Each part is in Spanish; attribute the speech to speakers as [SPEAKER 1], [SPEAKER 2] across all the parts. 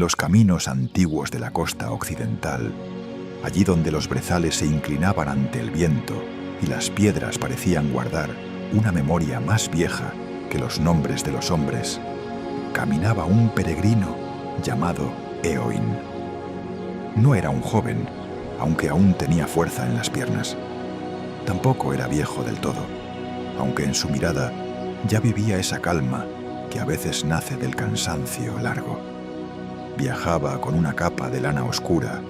[SPEAKER 1] los caminos antiguos de la costa occidental, allí donde los brezales se inclinaban ante el viento y las piedras parecían guardar una memoria más vieja que los nombres de los hombres, caminaba un peregrino llamado Éoin. No era un joven, aunque aún tenía fuerza en las piernas. Tampoco era viejo del todo, aunque en su mirada ya vivía esa calma que a veces nace del cansancio largo. Viajaba con una capa de lana oscura,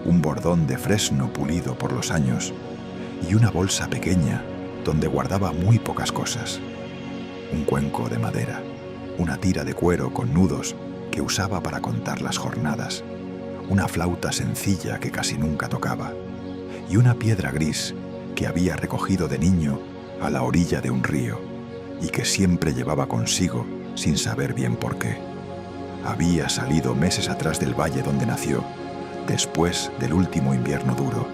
[SPEAKER 1] un bordón de fresno pulido por los años y una bolsa pequeña donde guardaba muy pocas cosas. Un cuenco de madera, una tira de cuero con nudos que usaba para contar las jornadas, una flauta sencilla que casi nunca tocaba y una piedra gris que había recogido de niño a la orilla de un río y que siempre llevaba consigo sin saber bien por qué. Había salido meses atrás del valle donde nació, después del último invierno duro.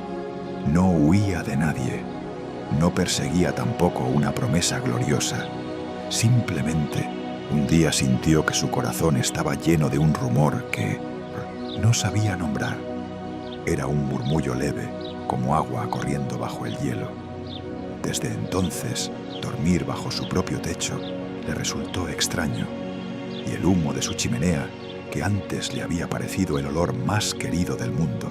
[SPEAKER 1] No huía de nadie, no perseguía tampoco una promesa gloriosa. Simplemente, un día sintió que su corazón estaba lleno de un rumor que no sabía nombrar. Era un murmullo leve, como agua corriendo bajo el hielo. Desde entonces, dormir bajo su propio techo le resultó extraño, y el humo de su chimenea, que antes le había parecido el olor más querido del mundo,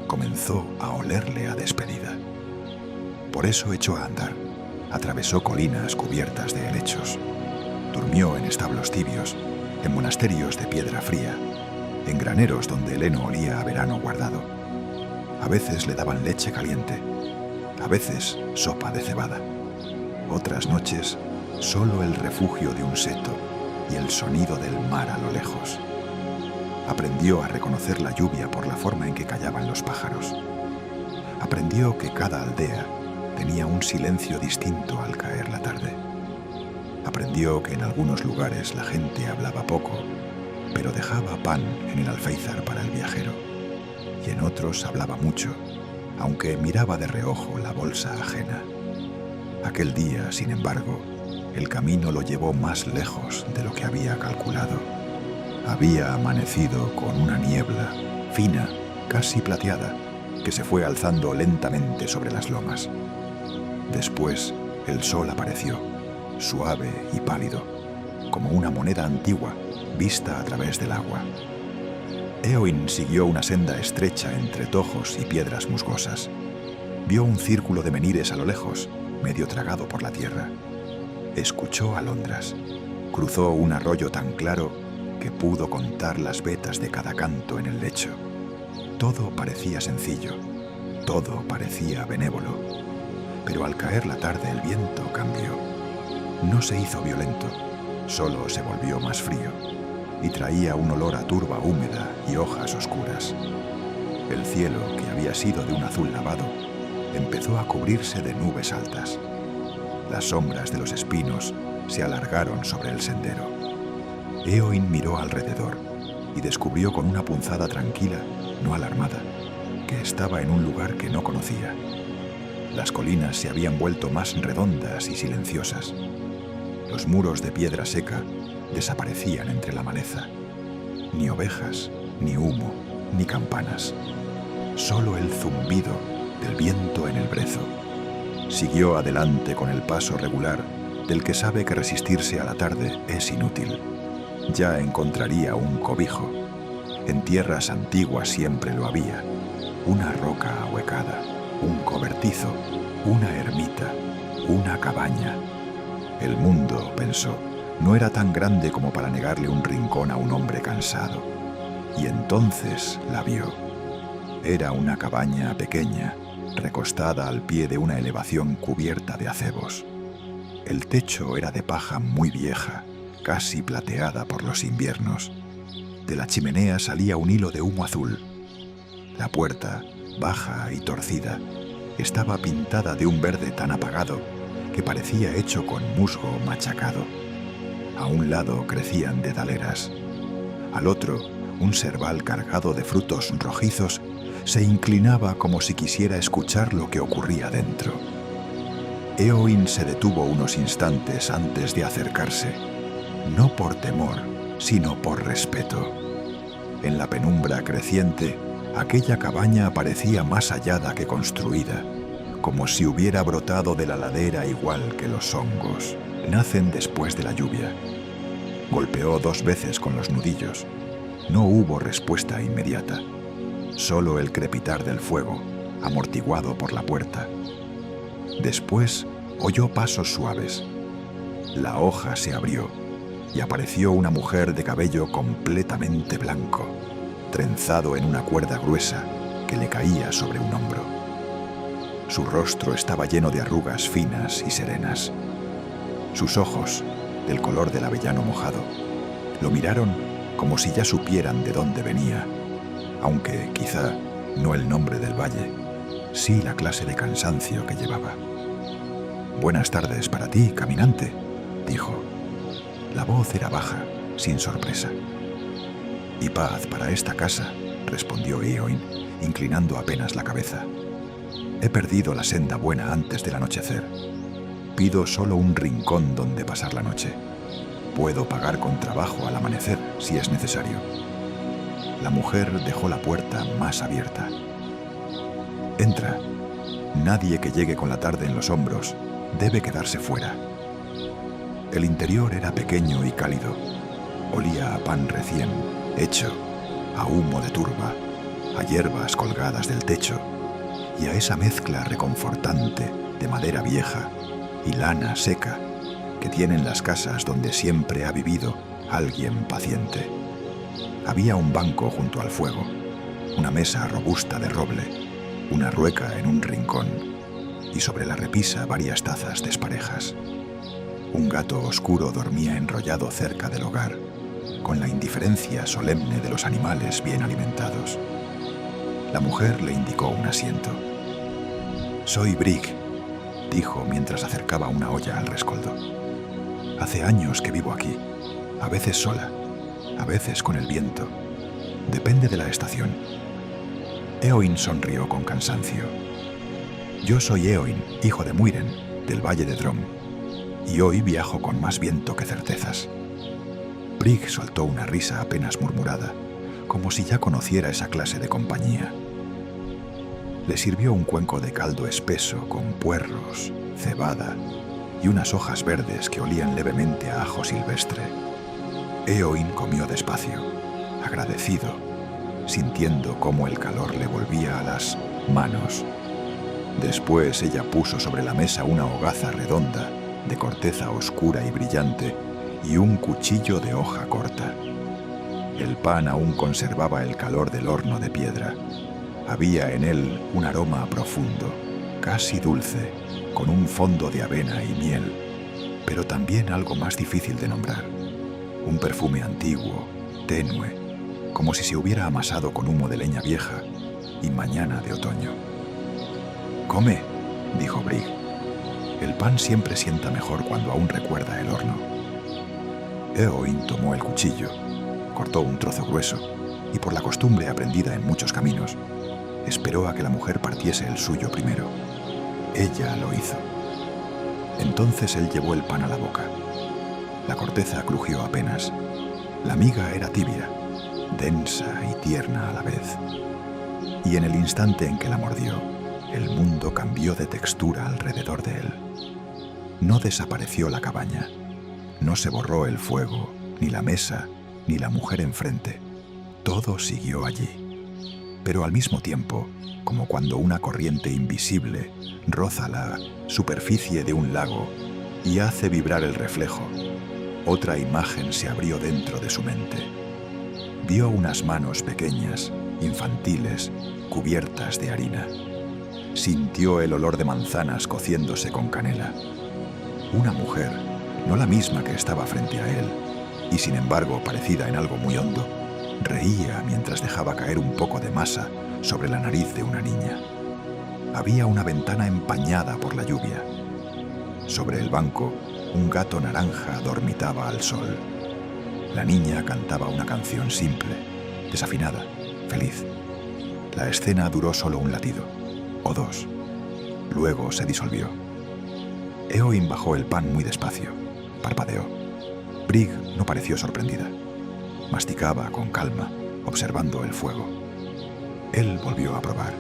[SPEAKER 1] comenzó a olerle a despedida. Por eso echó a andar, atravesó colinas cubiertas de helechos, durmió en establos tibios, en monasterios de piedra fría, en graneros donde el heno olía a verano guardado. A veces le daban leche caliente, a veces sopa de cebada. Otras noches, solo el refugio de un seto y el sonido del mar a lo lejos. Aprendió a reconocer la lluvia por la forma en que callaban los pájaros. Aprendió que cada aldea tenía un silencio distinto al caer la tarde. Aprendió que en algunos lugares la gente hablaba poco, pero dejaba pan en el alféizar para el viajero, y en otros hablaba mucho, aunque miraba de reojo la bolsa ajena. Aquel día, sin embargo, el camino lo llevó más lejos de lo que había calculado. Había amanecido con una niebla fina, casi plateada, que se fue alzando lentamente sobre las lomas. Después, el sol apareció, suave y pálido, como una moneda antigua vista a través del agua. Éoin siguió una senda estrecha entre tojos y piedras musgosas. Vio un círculo de menhires a lo lejos, medio tragado por la tierra. Escuchó alondras. Cruzó un arroyo tan claro que pudo contar las vetas de cada canto en el lecho. Todo parecía sencillo, todo parecía benévolo. Pero al caer la tarde el viento cambió. No se hizo violento, solo se volvió más frío y traía un olor a turba húmeda y hojas oscuras. El cielo, que había sido de un azul lavado, empezó a cubrirse de nubes altas. Las sombras de los espinos se alargaron sobre el sendero. Éoin miró alrededor y descubrió con una punzada tranquila, no alarmada, que estaba en un lugar que no conocía. Las colinas se habían vuelto más redondas y silenciosas. Los muros de piedra seca desaparecían entre la maleza. Ni ovejas, ni humo, ni campanas. Solo el zumbido del viento en el brezo. Siguió adelante con el paso regular del que sabe que resistirse a la tarde es inútil. Ya encontraría un cobijo. En tierras antiguas siempre lo había. Una roca ahuecada, un cobertizo, una ermita, una cabaña. El mundo, pensó, no era tan grande como para negarle un rincón a un hombre cansado. Y entonces la vio. Era una cabaña pequeña, recostada al pie de una elevación cubierta de acebos. El techo era de paja muy vieja, casi plateada por los inviernos. De la chimenea salía un hilo de humo azul. La puerta, baja y torcida, estaba pintada de un verde tan apagado que parecía hecho con musgo machacado. A un lado crecían dedaleras. Al otro, un serbal cargado de frutos rojizos se inclinaba como si quisiera escuchar lo que ocurría dentro. Éoin se detuvo unos instantes antes de acercarse, no por temor, sino por respeto. En la penumbra creciente, aquella cabaña parecía más hallada que construida, como si hubiera brotado de la ladera igual que los hongos. Nacen después de la lluvia. Golpeó 2 veces con los nudillos. No hubo respuesta inmediata. Solo el crepitar del fuego, amortiguado por la puerta. Después oyó pasos suaves. La hoja se abrió y apareció una mujer de cabello completamente blanco, trenzado en una cuerda gruesa que le caía sobre un hombro. Su rostro estaba lleno de arrugas finas y serenas. Sus ojos, del color del avellano mojado, lo miraron como si ya supieran de dónde venía, aunque quizá no el nombre del valle, sí la clase de cansancio que llevaba. «Buenas tardes para ti, caminante», dijo. La voz era baja, sin sorpresa. «Y paz para esta casa», respondió Éoin, inclinando apenas la cabeza. «He perdido la senda buena antes del anochecer. Pido solo un rincón donde pasar la noche. Puedo pagar con trabajo al amanecer, si es necesario». La mujer dejó la puerta más abierta. «Entra. Nadie que llegue con la tarde en los hombros debe quedarse fuera». El interior era pequeño y cálido. Olía a pan recién hecho, a humo de turba, a hierbas colgadas del techo y a esa mezcla reconfortante de madera vieja y lana seca que tienen las casas donde siempre ha vivido alguien paciente. Había un banco junto al fuego, una mesa robusta de roble, una rueca en un rincón y sobre la repisa varias tazas desparejas. Un gato oscuro dormía enrollado cerca del hogar, con la indiferencia solemne de los animales bien alimentados. La mujer le indicó un asiento. «Soy Brig», dijo mientras acercaba una olla al rescoldo. «Hace años que vivo aquí, a veces sola, a veces con el viento. Depende de la estación». Éoin sonrió con cansancio. «Yo soy Éoin, hijo de Muiren, del valle de Drom, y hoy viajo con más viento que certezas». Brig soltó una risa apenas murmurada, como si ya conociera esa clase de compañía. Le sirvió un cuenco de caldo espeso con puerros, cebada y unas hojas verdes que olían levemente a ajo silvestre. Éoin comió despacio, agradecido, sintiendo cómo el calor le volvía a las manos. Después ella puso sobre la mesa una hogaza redonda, de corteza oscura y brillante, y un cuchillo de hoja corta. El pan aún conservaba el calor del horno de piedra. Había en él un aroma profundo, casi dulce, con un fondo de avena y miel, pero también algo más difícil de nombrar. Un perfume antiguo, tenue, como si se hubiera amasado con humo de leña vieja y mañana de otoño. «Come», dijo Brig. «El pan siempre sienta mejor cuando aún recuerda el horno». Éoin tomó el cuchillo, cortó un trozo grueso y, por la costumbre aprendida en muchos caminos, esperó a que la mujer partiese el suyo primero. Ella lo hizo. Entonces él llevó el pan a la boca. La corteza crujió apenas. La miga era tibia, densa y tierna a la vez. Y en el instante en que la mordió, el mundo cambió de textura alrededor de él. No desapareció la cabaña. No se borró el fuego, ni la mesa, ni la mujer enfrente. Todo siguió allí. Pero al mismo tiempo, como cuando una corriente invisible roza la superficie de un lago y hace vibrar el reflejo, otra imagen se abrió dentro de su mente. Vio unas manos pequeñas, infantiles, cubiertas de harina. Sintió el olor de manzanas cociéndose con canela. Una mujer, no la misma que estaba frente a él, y sin embargo parecida en algo muy hondo, reía mientras dejaba caer un poco de masa sobre la nariz de una niña. Había una ventana empañada por la lluvia. Sobre el banco, un gato naranja dormitaba al sol. La niña cantaba una canción simple, desafinada, feliz. La escena duró solo un latido, o dos. Luego se disolvió. Éoin bajó el pan muy despacio, parpadeó. Brig no pareció sorprendida. Masticaba con calma, observando el fuego. Él volvió a probar.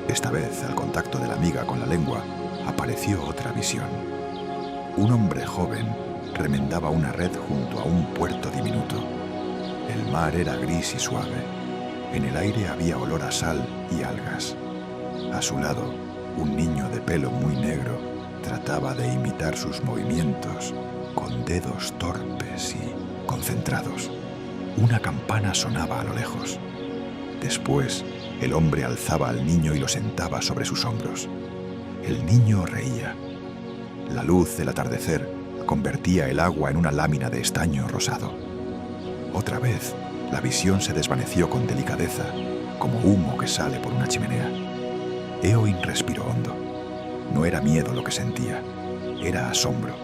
[SPEAKER 1] Esta vez, al contacto de la miga con la lengua, apareció otra visión. Un hombre joven remendaba una red junto a un puerto diminuto. El mar era gris y suave. En el aire había olor a sal y algas. A su lado, un niño de pelo muy negro trataba de imitar sus movimientos con dedos torpes y concentrados. Una campana sonaba a lo lejos. Después, el hombre alzaba al niño y lo sentaba sobre sus hombros. El niño reía. La luz del atardecer convertía el agua en una lámina de estaño rosado. Otra vez, la visión se desvaneció con delicadeza, como humo que sale por una chimenea. Éowyn respiró hondo. No era miedo lo que sentía, era asombro.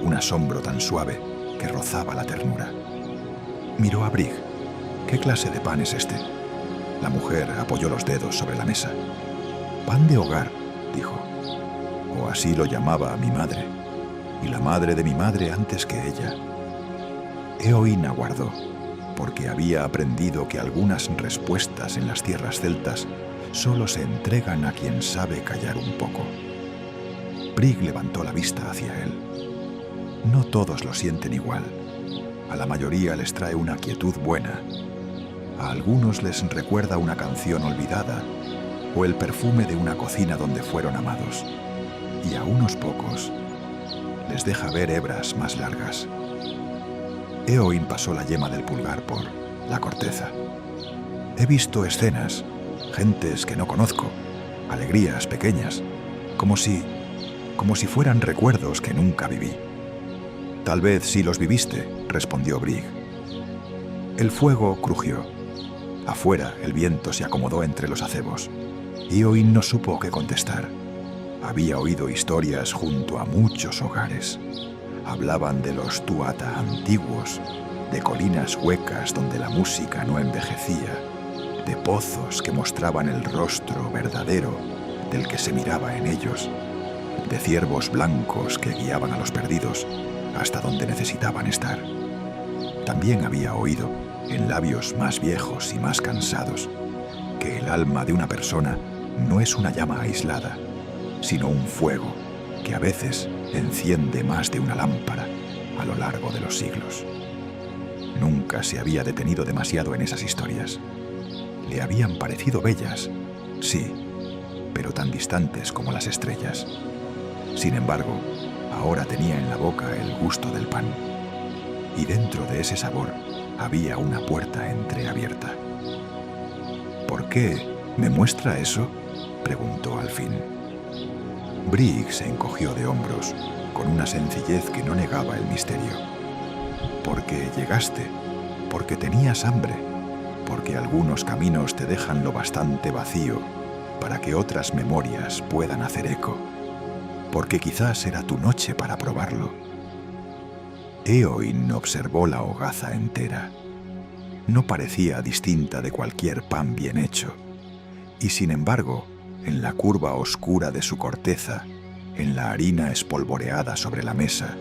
[SPEAKER 1] Un asombro tan suave que rozaba la ternura. Miró a Brig. ¿Qué clase de pan es este? La mujer apoyó los dedos sobre la mesa. Pan de hogar, dijo. O así lo llamaba a mi madre, y la madre de mi madre antes que ella. Éowyn aguardó, porque había aprendido que algunas respuestas en las tierras celtas solo se entregan a quien sabe callar un poco. Brig levantó la vista hacia él. No todos lo sienten igual. A la mayoría les trae una quietud buena. A algunos les recuerda una canción olvidada o el perfume de una cocina donde fueron amados. Y a unos pocos les deja ver hebras más largas. Éowyn pasó la yema del pulgar por la corteza. He visto escenas, gentes que no conozco, alegrías pequeñas, como si fueran recuerdos que nunca viví. Tal vez sí los viviste, respondió Brig. El fuego crujió. Afuera, el viento se acomodó entre los acebos. Éowyn no supo qué contestar. Había oído historias junto a muchos hogares. Hablaban de los tuatha antiguos, de colinas huecas donde la música no envejecía, de pozos que mostraban el rostro verdadero del que se miraba en ellos, de ciervos blancos que guiaban a los perdidos hasta donde necesitaban estar. También había oído, en labios más viejos y más cansados, que el alma de una persona no es una llama aislada, sino un fuego que a veces enciende más de una lámpara a lo largo de los siglos. Nunca se había detenido demasiado en esas historias. Le habían parecido bellas, sí, pero tan distantes como las estrellas. Sin embargo, ahora tenía en la boca el gusto del pan. Y dentro de ese sabor había una puerta entreabierta. ¿Por qué me muestra eso?, preguntó al fin. Brig se encogió de hombros, con una sencillez que no negaba el misterio. Porque llegaste, porque tenías hambre, porque algunos caminos te dejan lo bastante vacío para que otras memorias puedan hacer eco, porque quizás era tu noche para probarlo. Éowyn observó la hogaza entera. No parecía distinta de cualquier pan bien hecho, y sin embargo, en la curva oscura de su corteza, en la harina espolvoreada sobre la mesa,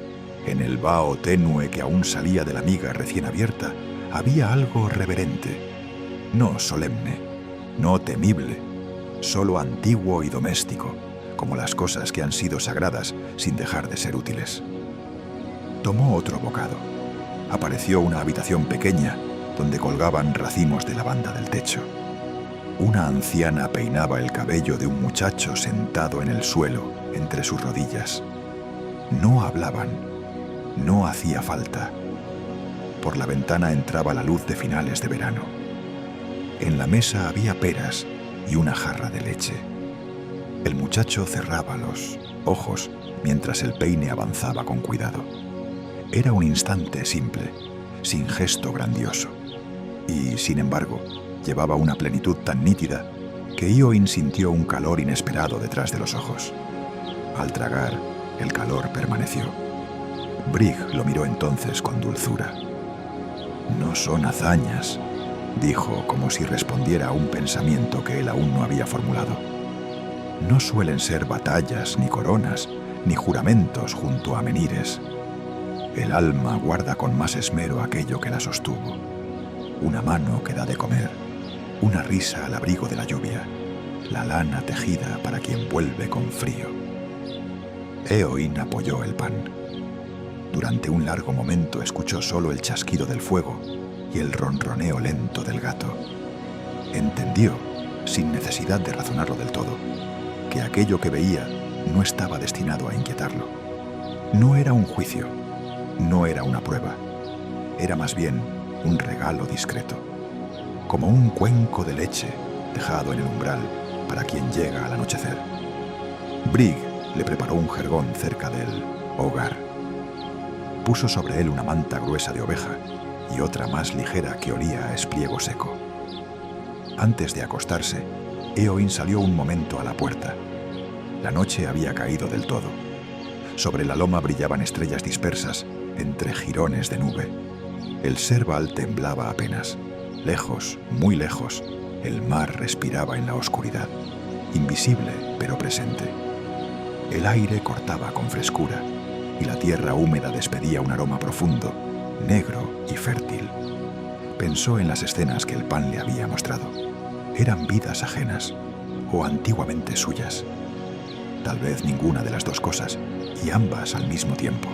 [SPEAKER 1] en el vaho tenue que aún salía de la miga recién abierta, había algo reverente, no solemne, no temible, solo antiguo y doméstico, como las cosas que han sido sagradas sin dejar de ser útiles. Tomó otro bocado. Apareció una habitación pequeña donde colgaban racimos de lavanda del techo. Una anciana peinaba el cabello de un muchacho sentado en el suelo entre sus rodillas. No hablaban, no hacía falta. Por la ventana entraba la luz de finales de verano. En la mesa había peras y una jarra de leche. El muchacho cerraba los ojos mientras el peine avanzaba con cuidado. Era un instante simple, sin gesto grandioso. Y, sin embargo, llevaba una plenitud tan nítida que Éowyn sintió un calor inesperado detrás de los ojos. Al tragar, el calor permaneció. Brig lo miró entonces con dulzura. «No son hazañas», dijo como si respondiera a un pensamiento que él aún no había formulado. «No suelen ser batallas, ni coronas, ni juramentos junto a menires. El alma guarda con más esmero aquello que la sostuvo. una mano que da de comer, una risa al abrigo de la lluvia, la lana tejida para quien vuelve con frío. Éowyn apoyó el pan. Durante un largo momento escuchó solo el chasquido del fuego y el ronroneo lento del gato. Entendió, sin necesidad de razonarlo del todo, que aquello que veía no estaba destinado a inquietarlo. No era un juicio, no era una prueba, era más bien un regalo discreto, como un cuenco de leche dejado en el umbral para quien llega al anochecer. Brig le preparó un jergón cerca del hogar. Puso sobre él una manta gruesa de oveja y otra más ligera que olía a espliego seco. Antes de acostarse, Éowyn salió un momento a la puerta. La noche había caído del todo. Sobre la loma brillaban estrellas dispersas entre jirones de nube. El Serval temblaba apenas. Lejos, muy lejos, el mar respiraba en la oscuridad, invisible pero presente. El aire cortaba con frescura y la tierra húmeda despedía un aroma profundo, negro y fértil. Pensó en las escenas que el pan le había mostrado. Eran vidas ajenas o antiguamente suyas. Tal vez ninguna de las dos cosas y ambas al mismo tiempo.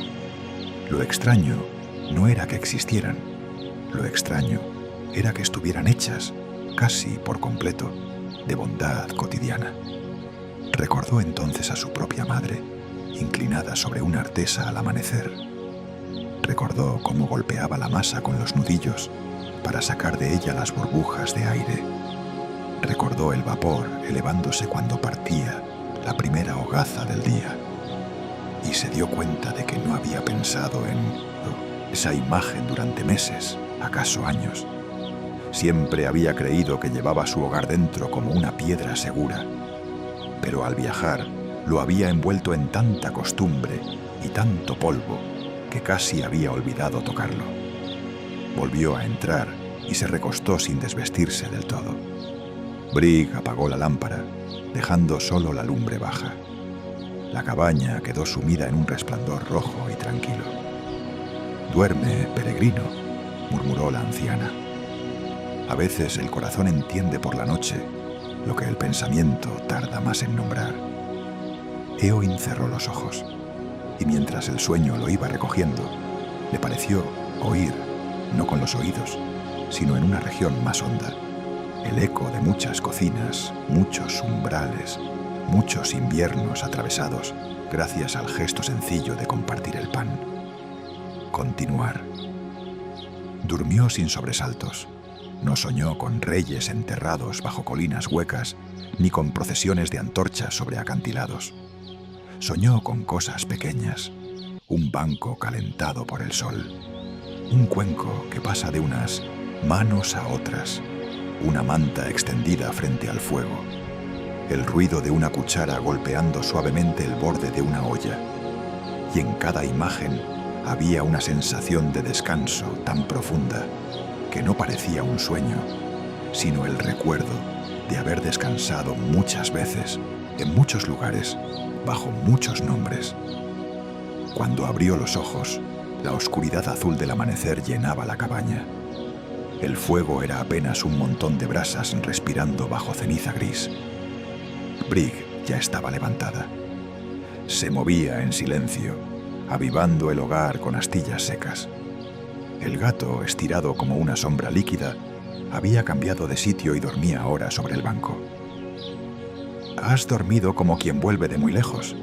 [SPEAKER 1] Lo extraño no era que existieran. Lo extraño era que estuvieran hechas, casi por completo, de bondad cotidiana. Recordó entonces a su propia madre, inclinada sobre una artesa al amanecer. Recordó cómo golpeaba la masa con los nudillos para sacar de ella las burbujas de aire. Recordó el vapor elevándose cuando partía la primera hogaza del día. Y se dio cuenta de que no había pensado en esa imagen durante meses, acaso años. Siempre había creído que llevaba su hogar dentro como una piedra segura. Pero al viajar, lo había envuelto en tanta costumbre y tanto polvo que casi había olvidado tocarlo. Volvió a entrar y se recostó sin desvestirse del todo. Brig apagó la lámpara, dejando solo la lumbre baja. La cabaña quedó sumida en un resplandor rojo y tranquilo. «Duerme, peregrino», murmuró la anciana. A veces el corazón entiende por la noche lo que el pensamiento tarda más en nombrar. Éowyn cerró los ojos, y mientras el sueño lo iba recogiendo, le pareció oír, no con los oídos, sino en una región más honda, el eco de muchas cocinas, muchos umbrales, muchos inviernos atravesados gracias al gesto sencillo de compartir el pan. Continuar. Durmió sin sobresaltos. No soñó con reyes enterrados bajo colinas huecas, ni con procesiones de antorchas sobre acantilados. Soñó con cosas pequeñas, un banco calentado por el sol, un cuenco que pasa de unas manos a otras, una manta extendida frente al fuego, el ruido de una cuchara golpeando suavemente el borde de una olla, y en cada imagen había una sensación de descanso tan profunda que no parecía un sueño, sino el recuerdo de haber descansado muchas veces, en muchos lugares, bajo muchos nombres. Cuando abrió los ojos, la oscuridad azul del amanecer llenaba la cabaña. El fuego era apenas un montón de brasas respirando bajo ceniza gris. Brig ya estaba levantada. Se movía en silencio, avivando el hogar con astillas secas. El gato, estirado como una sombra líquida, había cambiado de sitio y dormía ahora sobre el banco. «Has dormido como quien vuelve de muy lejos»,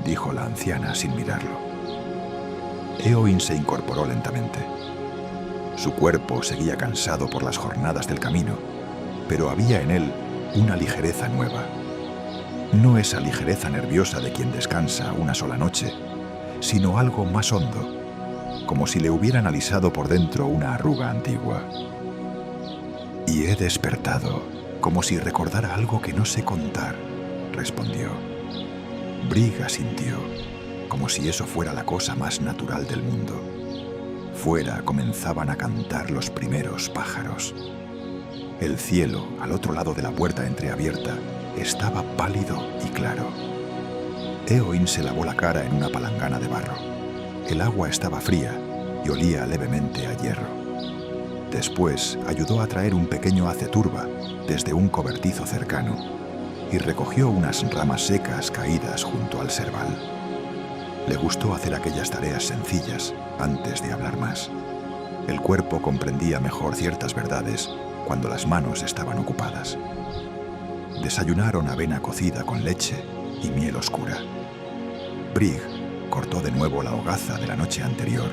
[SPEAKER 1] dijo la anciana sin mirarlo. Éowyn se incorporó lentamente. Su cuerpo seguía cansado por las jornadas del camino, pero había en él una ligereza nueva. No esa ligereza nerviosa de quien descansa una sola noche, sino algo más hondo, como si le hubieran alisado por dentro una arruga antigua. «Y he despertado, como si recordara algo que no sé contar», respondió. Brig asintió, como si eso fuera la cosa más natural del mundo. Fuera comenzaban a cantar los primeros pájaros. El cielo, al otro lado de la puerta entreabierta, estaba pálido y claro. Éowyn se lavó la cara en una palangana de barro. El agua estaba fría y olía levemente a hierro. Después ayudó a traer un pequeño aceturba desde un cobertizo cercano y recogió unas ramas secas caídas junto al serval. Le gustó hacer aquellas tareas sencillas antes de hablar más. El cuerpo comprendía mejor ciertas verdades cuando las manos estaban ocupadas. Desayunaron avena cocida con leche y miel oscura. Brig cortó de nuevo la hogaza de la noche anterior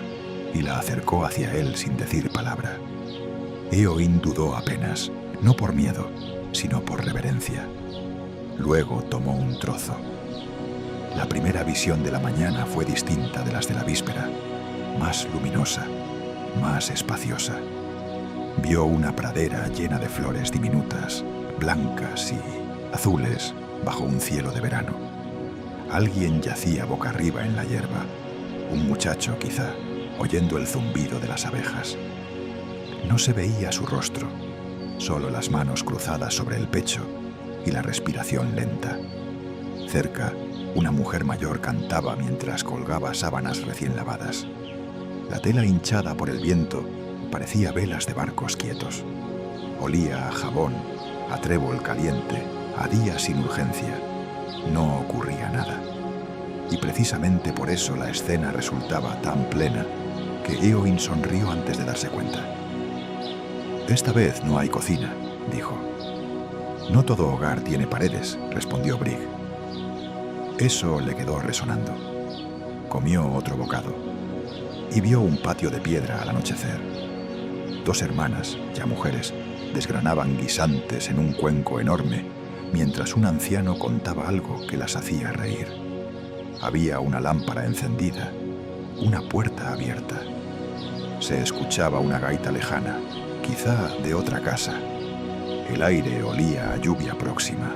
[SPEAKER 1] y la acercó hacia él sin decir palabra. Éowyn dudó apenas, no por miedo, sino por reverencia. Luego tomó un trozo. La primera visión de la mañana fue distinta de las de la víspera, más luminosa, más espaciosa. Vio una pradera llena de flores diminutas, blancas y azules, bajo un cielo de verano. Alguien yacía boca arriba en la hierba, un muchacho quizá, oyendo el zumbido de las abejas. No se veía su rostro, solo las manos cruzadas sobre el pecho y la respiración lenta. Cerca, una mujer mayor cantaba mientras colgaba sábanas recién lavadas. La tela hinchada por el viento parecía velas de barcos quietos. Olía a jabón, a trébol caliente, a días sin urgencia. No ocurría nada. Y precisamente por eso la escena resultaba tan plena que Éowyn sonrió antes de darse cuenta. «Esta vez no hay cocina», dijo. «No todo hogar tiene paredes», respondió Brig. Eso le quedó resonando. Comió otro bocado y vio un patio de piedra al anochecer. Dos hermanas, ya mujeres, desgranaban guisantes en un cuenco enorme, mientras un anciano contaba algo que las hacía reír. Había una lámpara encendida, una puerta abierta. Se escuchaba una gaita lejana, quizá de otra casa. El aire olía a lluvia próxima.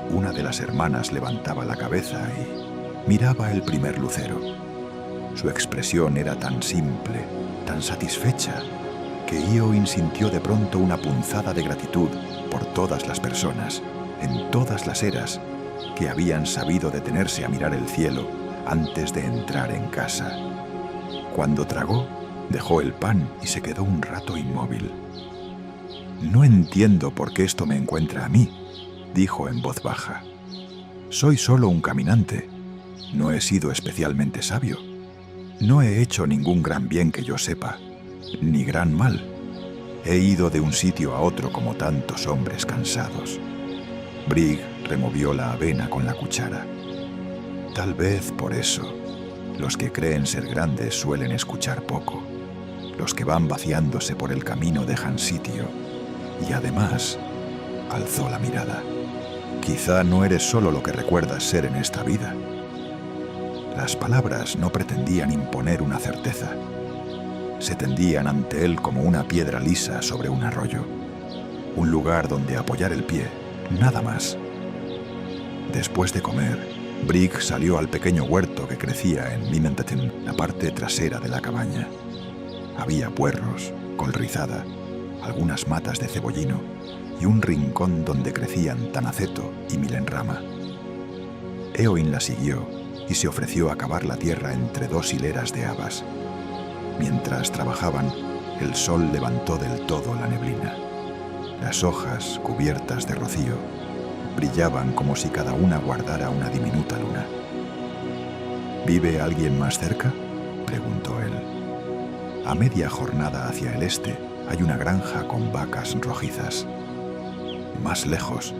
[SPEAKER 1] Una de las hermanas levantaba la cabeza y miraba el primer lucero. Su expresión era tan simple, tan satisfecha, que Éowyn sintió de pronto una punzada de gratitud por todas las personas, en todas las eras, que habían sabido detenerse a mirar el cielo antes de entrar en casa. Cuando tragó, dejó el pan y se quedó un rato inmóvil. «No entiendo por qué esto me encuentra a mí», dijo en voz baja. «Soy solo un caminante. No he sido especialmente sabio. No he hecho ningún gran bien que yo sepa, ni gran mal. He ido de un sitio a otro como tantos hombres cansados». Brig removió la avena con la cuchara. «Tal vez por eso, los que creen ser grandes suelen escuchar poco. Los que van vaciándose por el camino dejan sitio. Y además», alzó la mirada, «quizá no eres solo lo que recuerdas ser en esta vida». Las palabras no pretendían imponer una certeza. Se tendían ante él como una piedra lisa sobre un arroyo. Un lugar donde apoyar el pie, nada más. Después de comer, Brig salió al pequeño huerto que crecía en Limentetn, la parte trasera de la cabaña. Había puerros, col rizada, algunas matas de cebollino y un rincón donde crecían tanaceto y milenrama. Éowyn la siguió y se ofreció a cavar la tierra entre dos hileras de habas. Mientras trabajaban, el sol levantó del todo la neblina. Las hojas, cubiertas de rocío, brillaban como si cada una guardara una diminuta luna. «¿Vive alguien más cerca?», preguntó él. A media jornada hacia el este hay una granja con vacas rojizas. Más lejos,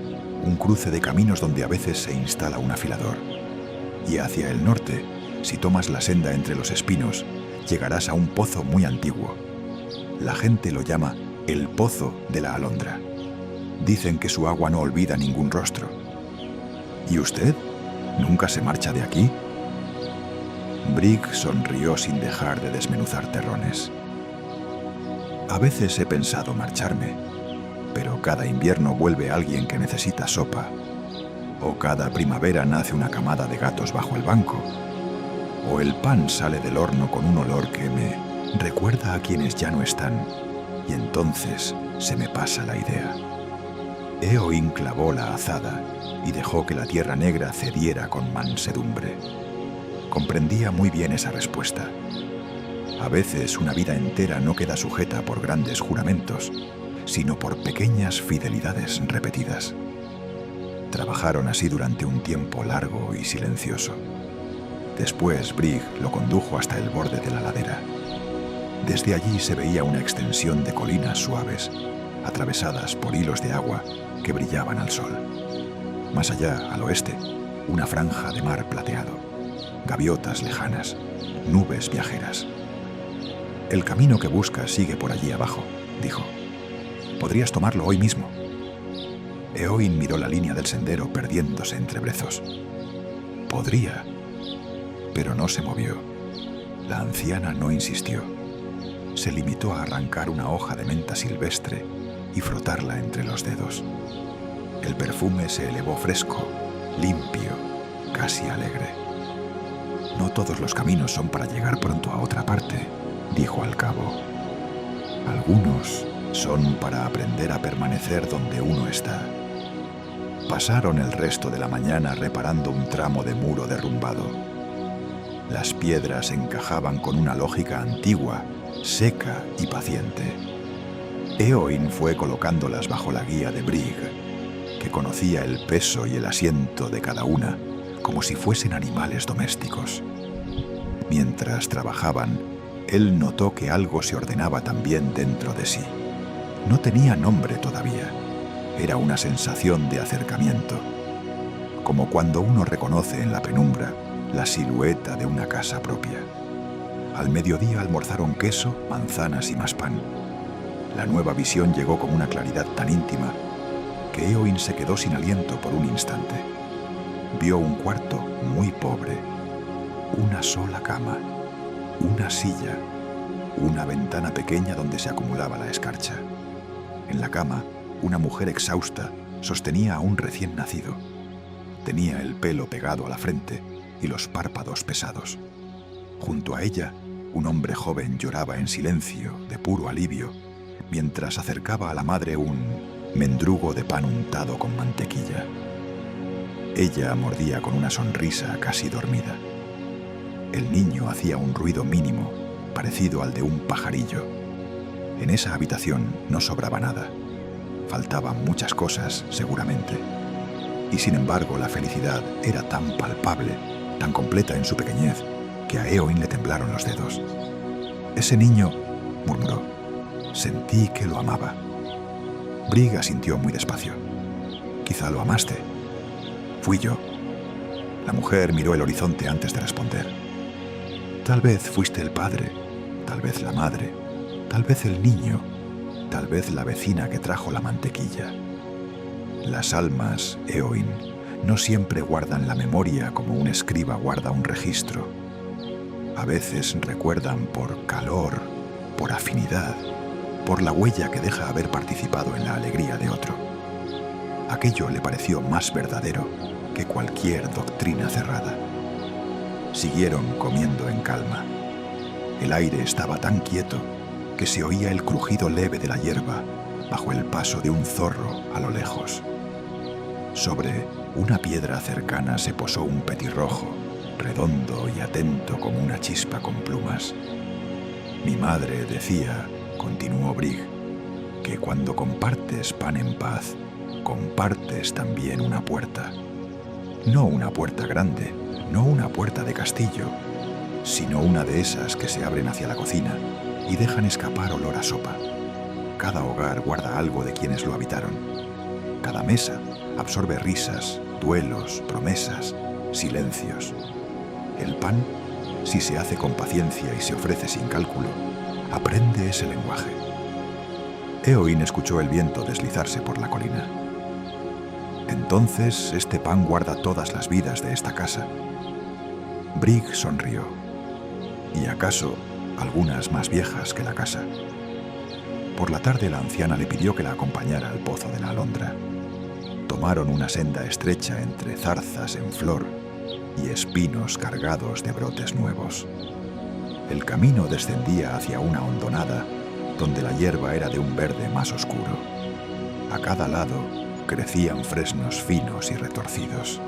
[SPEAKER 1] un cruce de caminos donde a veces se instala un afilador. Y hacia el norte, si tomas la senda entre los espinos, llegarás a un pozo muy antiguo. La gente lo llama el Pozo de la Alondra. Dicen que su agua no olvida ningún rostro. ¿Y usted? ¿Nunca se marcha de aquí?». Brig sonrió sin dejar de desmenuzar terrones. «A veces he pensado marcharme, pero cada invierno vuelve alguien que necesita sopa, o cada primavera nace una camada de gatos bajo el banco, o el pan sale del horno con un olor que me recuerda a quienes ya no están, y entonces se me pasa la idea». Éowyn clavó la azada y dejó que la tierra negra cediera con mansedumbre. Comprendía muy bien esa respuesta. A veces una vida entera no queda sujeta por grandes juramentos, sino por pequeñas fidelidades repetidas. Trabajaron así durante un tiempo largo y silencioso. Después Brigg lo condujo hasta el borde de la ladera. Desde allí se veía una extensión de colinas suaves, atravesadas por hilos de agua que brillaban al sol. Más allá, al oeste, una franja de mar plateado, gaviotas lejanas, nubes viajeras. «El camino que buscas sigue por allí abajo», dijo. «Podrías tomarlo hoy mismo». Éowyn miró la línea del sendero perdiéndose entre brezos. «Podría», pero no se movió. La anciana no insistió. Se limitó a arrancar una hoja de menta silvestre y frotarla entre los dedos. El perfume se elevó fresco, limpio, casi alegre. «No todos los caminos son para llegar pronto a otra parte», dijo al cabo. «Algunos son para aprender a permanecer donde uno está». Pasaron el resto de la mañana reparando un tramo de muro derrumbado. Las piedras encajaban con una lógica antigua, seca y paciente. Éowyn fue colocándolas bajo la guía de Brigg, que conocía el peso y el asiento de cada una como si fuesen animales domésticos. Mientras trabajaban, él notó que algo se ordenaba también dentro de sí. No tenía nombre todavía. Era una sensación de acercamiento, como cuando uno reconoce en la penumbra la silueta de una casa propia. Al mediodía almorzaron queso, manzanas y más pan. La nueva visión llegó con una claridad tan íntima que Éowyn se quedó sin aliento por un instante. Vio un cuarto muy pobre, una sola cama, una silla, una ventana pequeña donde se acumulaba la escarcha. En la cama, una mujer exhausta sostenía a un recién nacido. Tenía el pelo pegado a la frente y los párpados pesados. Junto a ella, un hombre joven lloraba en silencio, de puro alivio, mientras acercaba a la madre un mendrugo de pan untado con mantequilla. Ella mordía con una sonrisa casi dormida. El niño hacía un ruido mínimo, parecido al de un pajarillo. En esa habitación no sobraba nada. Faltaban muchas cosas, seguramente. Y sin embargo, la felicidad era tan palpable, tan completa en su pequeñez, que a Éowyn le temblaron los dedos. «Ese niño», murmuró, «sentí que lo amaba». Brigg asintió muy despacio. «Quizá lo amaste». «Fui yo». La mujer miró el horizonte antes de responder. «Tal vez fuiste el padre, tal vez la madre, tal vez el niño, tal vez la vecina que trajo la mantequilla». Las almas, Éowyn, no siempre guardan la memoria como un escriba guarda un registro. A veces recuerdan por calor, por afinidad, por la huella que deja haber participado en la alegría de otro. Aquello le pareció más verdadero que cualquier doctrina cerrada. Siguieron comiendo en calma. El aire estaba tan quieto que se oía el crujido leve de la hierba bajo el paso de un zorro a lo lejos. Sobre una piedra cercana se posó un petirrojo, redondo y atento como una chispa con plumas. «Mi madre decía», continuó Brigg, «que cuando compartes pan en paz, compartes también una puerta. No una puerta grande, no una puerta de castillo, sino una de esas que se abren hacia la cocina y dejan escapar olor a sopa. Cada hogar guarda algo de quienes lo habitaron. Cada mesa absorbe risas, duelos, promesas, silencios. El pan, si se hace con paciencia y se ofrece sin cálculo, aprende ese lenguaje». Éowyn escuchó el viento deslizarse por la colina. «Entonces este pan guarda todas las vidas de esta casa». Brigg sonrió. «¿Y acaso algunas más viejas que la casa?» Por la tarde la anciana le pidió que la acompañara al pozo de la alondra. Tomaron una senda estrecha entre zarzas en flor y espinos cargados de brotes nuevos. El camino descendía hacia una hondonada donde la hierba era de un verde más oscuro. A cada lado crecían fresnos finos y retorcidos.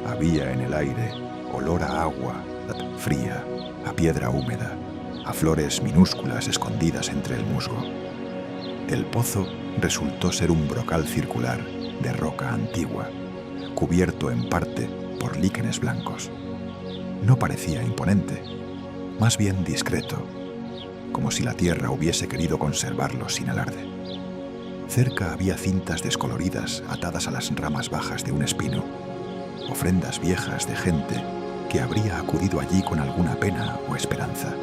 [SPEAKER 1] Había en el aire olor a agua fría, a piedra húmeda, a flores minúsculas escondidas entre el musgo. El pozo resultó ser un brocal circular de roca antigua, cubierto en parte por líquenes blancos. No parecía imponente, más bien discreto, como si la tierra hubiese querido conservarlo sin alarde. Cerca había cintas descoloridas atadas a las ramas bajas de un espino, ofrendas viejas de gente que habría acudido allí con alguna pena o esperanza.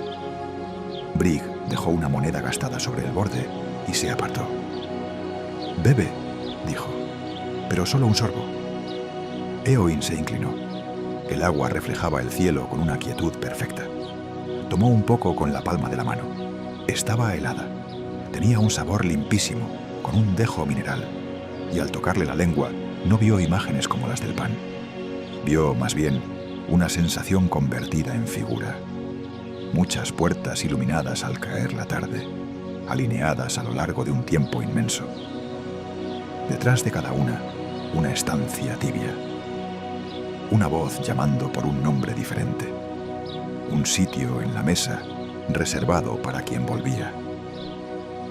[SPEAKER 1] Brigg dejó una moneda gastada sobre el borde y se apartó. «Bebe», dijo, «pero solo un sorbo». Éowyn se inclinó. El agua reflejaba el cielo con una quietud perfecta. Tomó un poco con la palma de la mano. Estaba helada. Tenía un sabor limpísimo, con un dejo mineral, y al tocarle la lengua no vio imágenes como las del pan. Vio, más bien, una sensación convertida en figura. Muchas puertas iluminadas al caer la tarde, alineadas a lo largo de un tiempo inmenso. Detrás de cada una estancia tibia. Una voz llamando por un nombre diferente. Un sitio en la mesa reservado para quien volvía.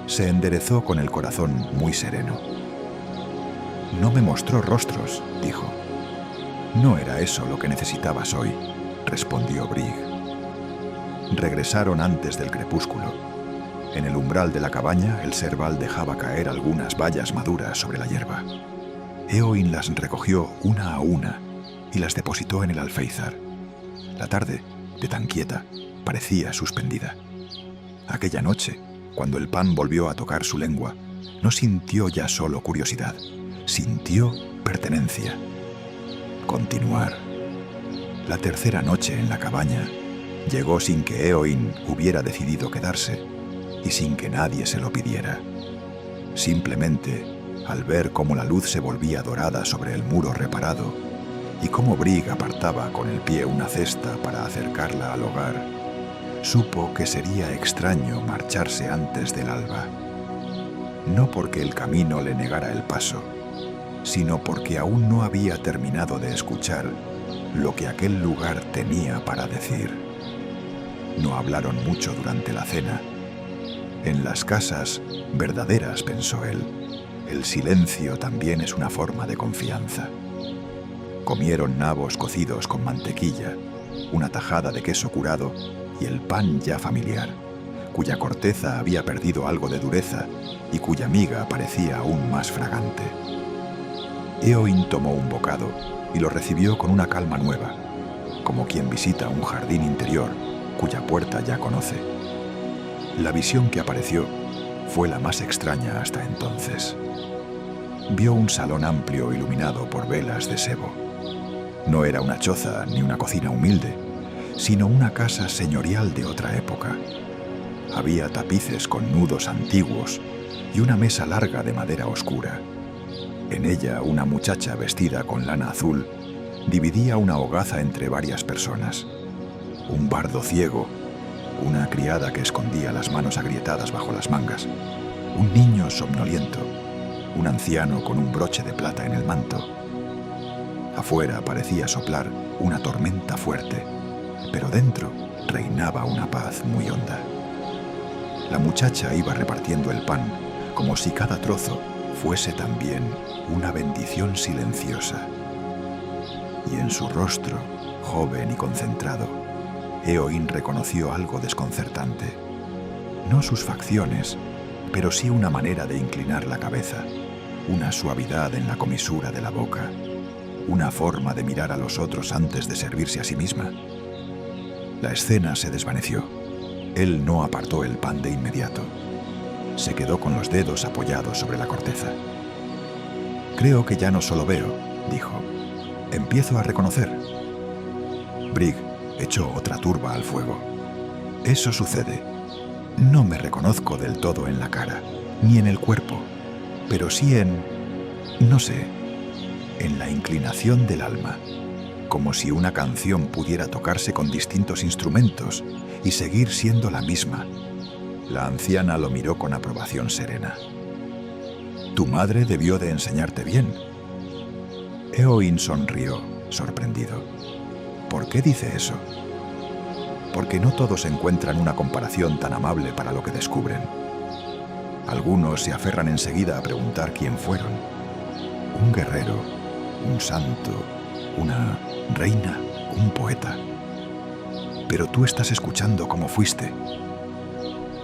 [SPEAKER 1] Se enderezó con el corazón muy sereno. «No me mostró rostros», dijo. «No era eso lo que necesitabas hoy», respondió Brigg. Regresaron antes del crepúsculo. En el umbral de la cabaña, el Serval dejaba caer algunas bayas maduras sobre la hierba. Éowyn las recogió una a una y las depositó en el alféizar. La tarde, de tan quieta, parecía suspendida. Aquella noche, cuando el pan volvió a tocar su lengua, no sintió ya solo curiosidad, sintió pertenencia. Continuar. La tercera noche en la cabaña llegó sin que Éowyn hubiera decidido quedarse y sin que nadie se lo pidiera. Simplemente, al ver cómo la luz se volvía dorada sobre el muro reparado y cómo Brigg apartaba con el pie una cesta para acercarla al hogar, supo que sería extraño marcharse antes del alba. No porque el camino le negara el paso, sino porque aún no había terminado de escuchar lo que aquel lugar tenía para decir. No hablaron mucho durante la cena. En las casas verdaderas, pensó él, el silencio también es una forma de confianza. Comieron nabos cocidos con mantequilla, una tajada de queso curado y el pan ya familiar, cuya corteza había perdido algo de dureza y cuya miga parecía aún más fragante. Éowyn tomó un bocado y lo recibió con una calma nueva, como quien visita un jardín interior cuya puerta ya conoce. La visión que apareció fue la más extraña hasta entonces. Vio un salón amplio iluminado por velas de sebo. No era una choza ni una cocina humilde, sino una casa señorial de otra época. Había tapices con nudos antiguos y una mesa larga de madera oscura. En ella una muchacha vestida con lana azul dividía una hogaza entre varias personas. Un bardo ciego, una criada que escondía las manos agrietadas bajo las mangas, un niño somnoliento, un anciano con un broche de plata en el manto. Afuera parecía soplar una tormenta fuerte, pero dentro reinaba una paz muy honda. La muchacha iba repartiendo el pan como si cada trozo fuese también una bendición silenciosa. Y en su rostro, joven y concentrado, Éowyn reconoció algo desconcertante. No sus facciones, pero sí una manera de inclinar la cabeza, una suavidad en la comisura de la boca, una forma de mirar a los otros antes de servirse a sí misma. La escena se desvaneció. Él no apartó el pan de inmediato. Se quedó con los dedos apoyados sobre la corteza. «Creo que ya no solo veo», dijo. «Empiezo a reconocer». Brigg echó otra turba al fuego. «Eso sucede. No me reconozco del todo en la cara, ni en el cuerpo, pero sí no sé, en la inclinación del alma, como si una canción pudiera tocarse con distintos instrumentos y seguir siendo la misma». La anciana lo miró con aprobación serena. «Tu madre debió de enseñarte bien». Éowyn sonrió, sorprendido. «¿Por qué dice eso?» porque no todos encuentran una comparación tan amable para lo que descubren. Algunos se aferran enseguida a preguntar quién fueron. Un guerrero, un santo, una reina, un poeta. Pero tú estás escuchando cómo fuiste.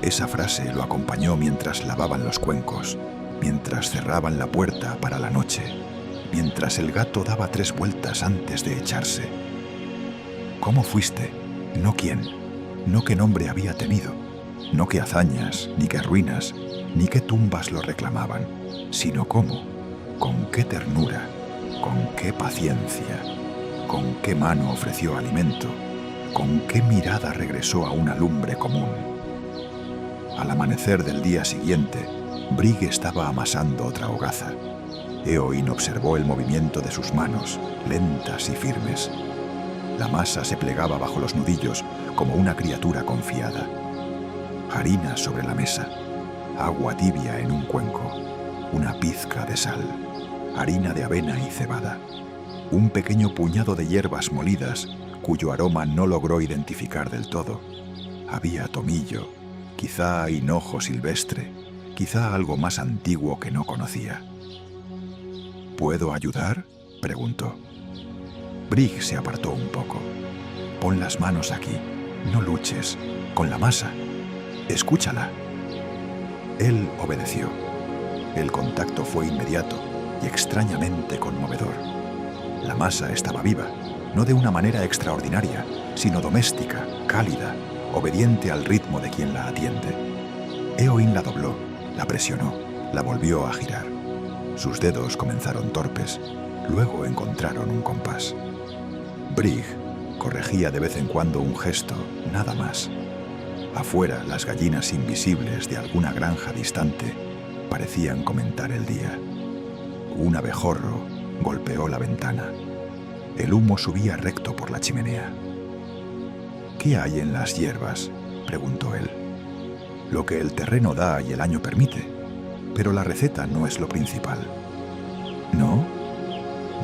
[SPEAKER 1] Esa frase lo acompañó mientras lavaban los cuencos, mientras cerraban la puerta para la noche, mientras el gato daba 3 vueltas antes de echarse. ¿Cómo fuiste? No quién, no qué nombre había tenido, no qué hazañas, ni qué ruinas, ni qué tumbas lo reclamaban, sino cómo, con qué ternura, con qué paciencia, con qué mano ofreció alimento, con qué mirada regresó a una lumbre común. Al amanecer del día siguiente, Brig estaba amasando otra hogaza. Éowyn observó el movimiento de sus manos, lentas y firmes. La masa se plegaba bajo los nudillos como una criatura confiada. Harina sobre la mesa, agua tibia en un cuenco, una pizca de sal, harina de avena y cebada, un pequeño puñado de hierbas molidas cuyo aroma no logró identificar del todo. Había tomillo, quizá hinojo silvestre, quizá algo más antiguo que no conocía. ¿Puedo ayudar?, preguntó. Brig se apartó un poco. Pon las manos aquí, no luches, con la masa. Escúchala. Él obedeció. El contacto fue inmediato y extrañamente conmovedor. La masa estaba viva, no de una manera extraordinaria, sino doméstica, cálida, obediente al ritmo de quien la atiende. Éowyn la dobló, la presionó, la volvió a girar. Sus dedos comenzaron torpes, luego encontraron un compás. Brig corregía de vez en cuando un gesto, nada más. Afuera, las gallinas invisibles de alguna granja distante parecían comentar el día. Un abejorro golpeó la ventana. El humo subía recto por la chimenea. ¿Qué hay en las hierbas?, preguntó él. Lo que el terreno da y el año permite, pero la receta no es lo principal. ¿No?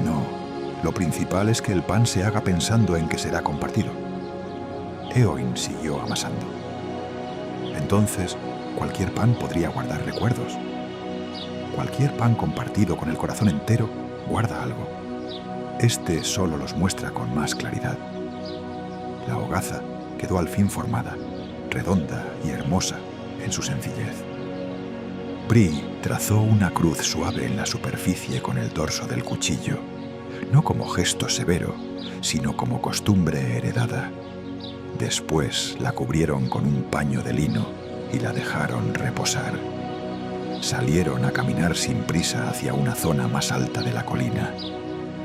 [SPEAKER 1] No. Lo principal es que el pan se haga pensando en que será compartido. Éowyn siguió amasando. Entonces, cualquier pan podría guardar recuerdos. Cualquier pan compartido con el corazón entero guarda algo. Este solo los muestra con más claridad. La hogaza quedó al fin formada, redonda y hermosa en su sencillez. Brig trazó una cruz suave en la superficie con el dorso del cuchillo, no como gesto severo, sino como costumbre heredada. Después la cubrieron con un paño de lino y la dejaron reposar. Salieron a caminar sin prisa hacia una zona más alta de la colina.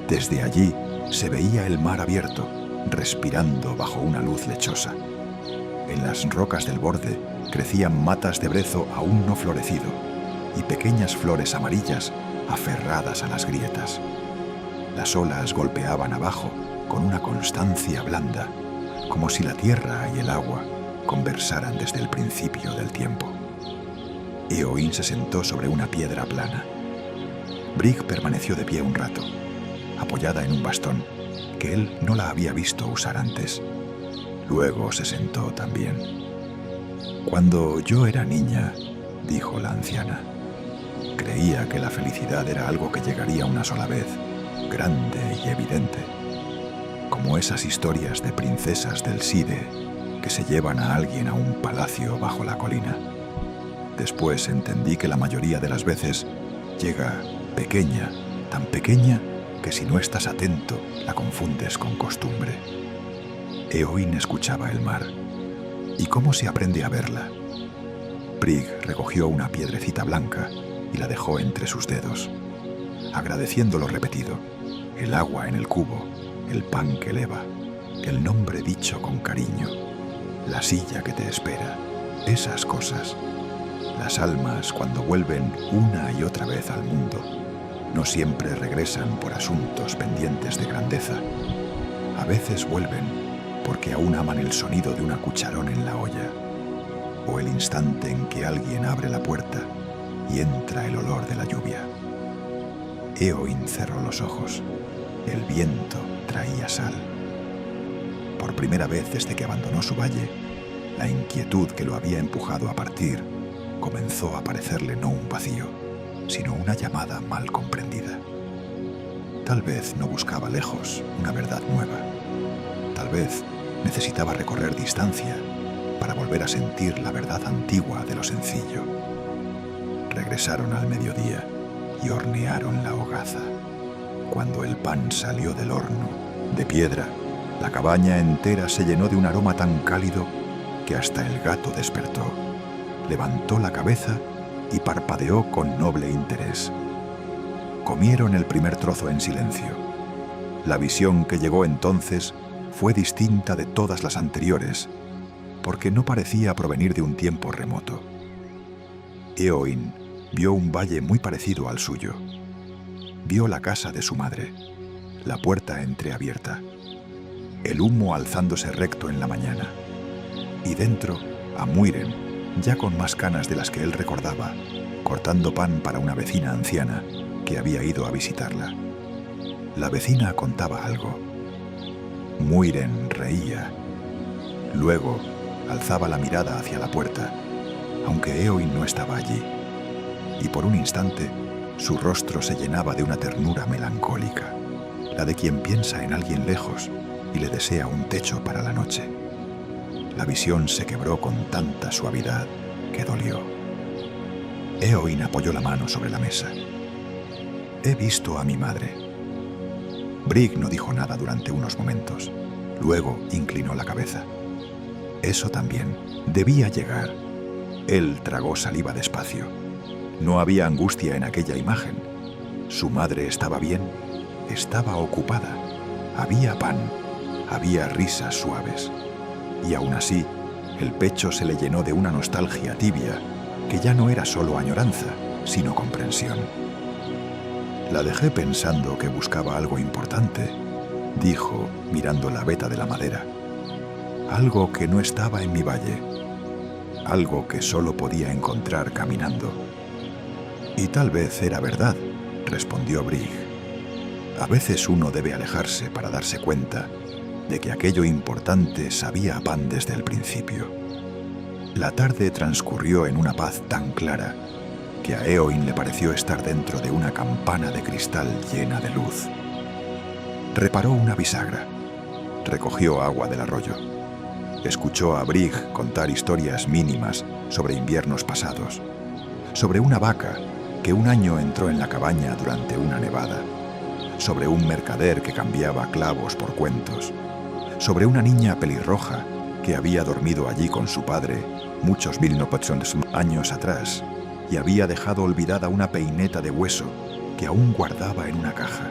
[SPEAKER 1] Desde allí se veía el mar abierto, respirando bajo una luz lechosa. En las rocas del borde crecían matas de brezo aún no florecido y pequeñas flores amarillas aferradas a las grietas. Las olas golpeaban abajo con una constancia blanda, como si la tierra y el agua conversaran desde el principio del tiempo. Éowyn se sentó sobre una piedra plana. Brig permaneció de pie un rato, apoyada en un bastón que él no la había visto usar antes. Luego se sentó también. Cuando yo era niña, dijo la anciana, creía que la felicidad era algo que llegaría una sola vez, grande y evidente, como esas historias de princesas del Side que se llevan a alguien a un palacio bajo la colina. Después entendí que la mayoría de las veces llega pequeña, tan pequeña que si no estás atento la confundes con costumbre. Éowyn escuchaba el mar. ¿Y cómo se aprende a verla? Brig recogió una piedrecita blanca y la dejó entre sus dedos, agradeciendo lo repetido, el agua en el cubo, el pan que eleva, el nombre dicho con cariño, la silla que te espera, esas cosas. Las almas, cuando vuelven una y otra vez al mundo, no siempre regresan por asuntos pendientes de grandeza. A veces vuelven porque aún aman el sonido de una cucharón en la olla, o el instante en que alguien abre la puerta y entra el olor de la lluvia. Éowyn cerró los ojos. El viento traía sal. por primera vez desde que abandonó su valle, la inquietud que lo había empujado a partir comenzó a parecerle no un vacío, sino una llamada mal comprendida. Tal vez no buscaba lejos una verdad nueva. Tal vez necesitaba recorrer distancia para volver a sentir la verdad antigua de lo sencillo. Regresaron al mediodía y hornearon la hogaza. Cuando el pan salió del horno de piedra, la cabaña entera se llenó de un aroma tan cálido que hasta el gato despertó, levantó la cabeza y parpadeó con noble interés. Comieron el primer trozo en silencio. La visión que llegó entonces fue distinta de todas las anteriores, porque no parecía provenir de un tiempo remoto. Éoin vio un valle muy parecido al suyo. Vio la casa de su madre, la puerta entreabierta, el humo alzándose recto en la mañana, y dentro a Muiren, ya con más canas de las que él recordaba, cortando pan para una vecina anciana que había ido a visitarla. La vecina contaba algo. Muiren reía. Luego alzaba la mirada hacia la puerta, aunque Éoin no estaba allí, y por un instante su rostro se llenaba de una ternura melancólica, la de quien piensa en alguien lejos y le desea un techo para la noche. La visión se quebró con tanta suavidad que dolió. Éoin apoyó la mano sobre la mesa. He visto a mi madre. Brig no dijo nada durante unos momentos. Luego inclinó la cabeza. Eso también debía llegar. Él tragó saliva despacio. No había angustia en aquella imagen. Su madre estaba bien, estaba ocupada. Había pan, había risas suaves. Y aún así, el pecho se le llenó de una nostalgia tibia que ya no era solo añoranza, sino comprensión. La dejé pensando que buscaba algo importante, dijo, mirando la veta de la madera. Algo que no estaba en mi valle, algo que solo podía encontrar caminando. Y tal vez era verdad, respondió Brig. A veces uno debe alejarse para darse cuenta de que aquello importante sabía a pan desde el principio. La tarde transcurrió en una paz tan clara que a Éoin le pareció estar dentro de una campana de cristal llena de luz. Reparó una bisagra, recogió agua del arroyo, escuchó a Brig contar historias mínimas sobre inviernos pasados, sobre una vaca que un año entró en la cabaña durante una nevada, sobre un mercader que cambiaba clavos por cuentos, sobre una niña pelirroja que había dormido allí con su padre muchos años atrás y había dejado olvidada una peineta de hueso que aún guardaba en una caja.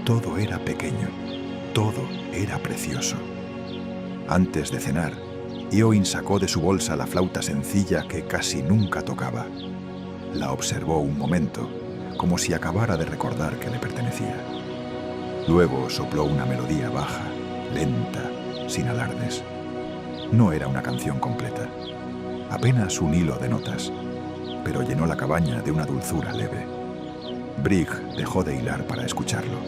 [SPEAKER 1] Todo era pequeño, todo era precioso. Antes de cenar, Éoin sacó de su bolsa la flauta sencilla que casi nunca tocaba. La observó un momento, como si acabara de recordar que le pertenecía. Luego sopló una melodía baja, lenta, sin alardes. No era una canción completa, apenas un hilo de notas, pero llenó la cabaña de una dulzura leve. Brig dejó de hilar para escucharlo.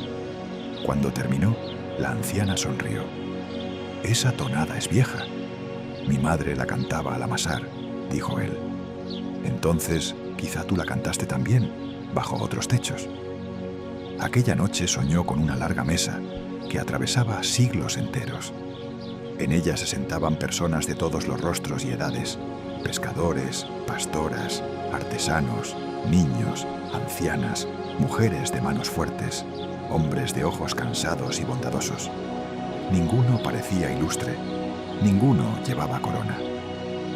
[SPEAKER 1] Cuando terminó, la anciana sonrió. Esa tonada es vieja. Mi madre la cantaba al amasar, dijo él. Entonces, quizá tú la cantaste también, bajo otros techos. Aquella noche soñó con una larga mesa que atravesaba siglos enteros. En ella se sentaban personas de todos los rostros y edades, pescadores, pastoras, artesanos, niños, ancianas, mujeres de manos fuertes, hombres de ojos cansados y bondadosos. Ninguno parecía ilustre, ninguno llevaba corona.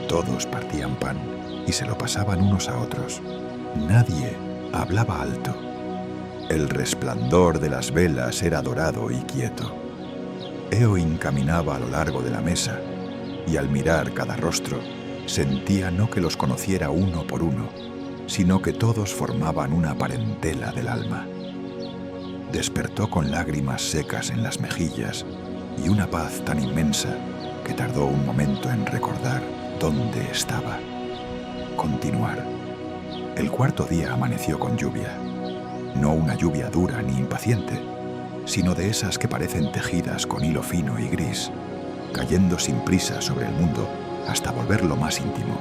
[SPEAKER 1] Todos partían pan y se lo pasaban unos a otros. Nadie hablaba alto. El resplandor de las velas era dorado y quieto. Éoin caminaba a lo largo de la mesa y al mirar cada rostro sentía no que los conociera uno por uno, sino que todos formaban una parentela del alma. Despertó con lágrimas secas en las mejillas y una paz tan inmensa que tardó un momento en recordar dónde estaba. Continuar. El cuarto día amaneció con lluvia. No una lluvia dura ni impaciente, sino de esas que parecen tejidas con hilo fino y gris, cayendo sin prisa sobre el mundo hasta volverlo más íntimo.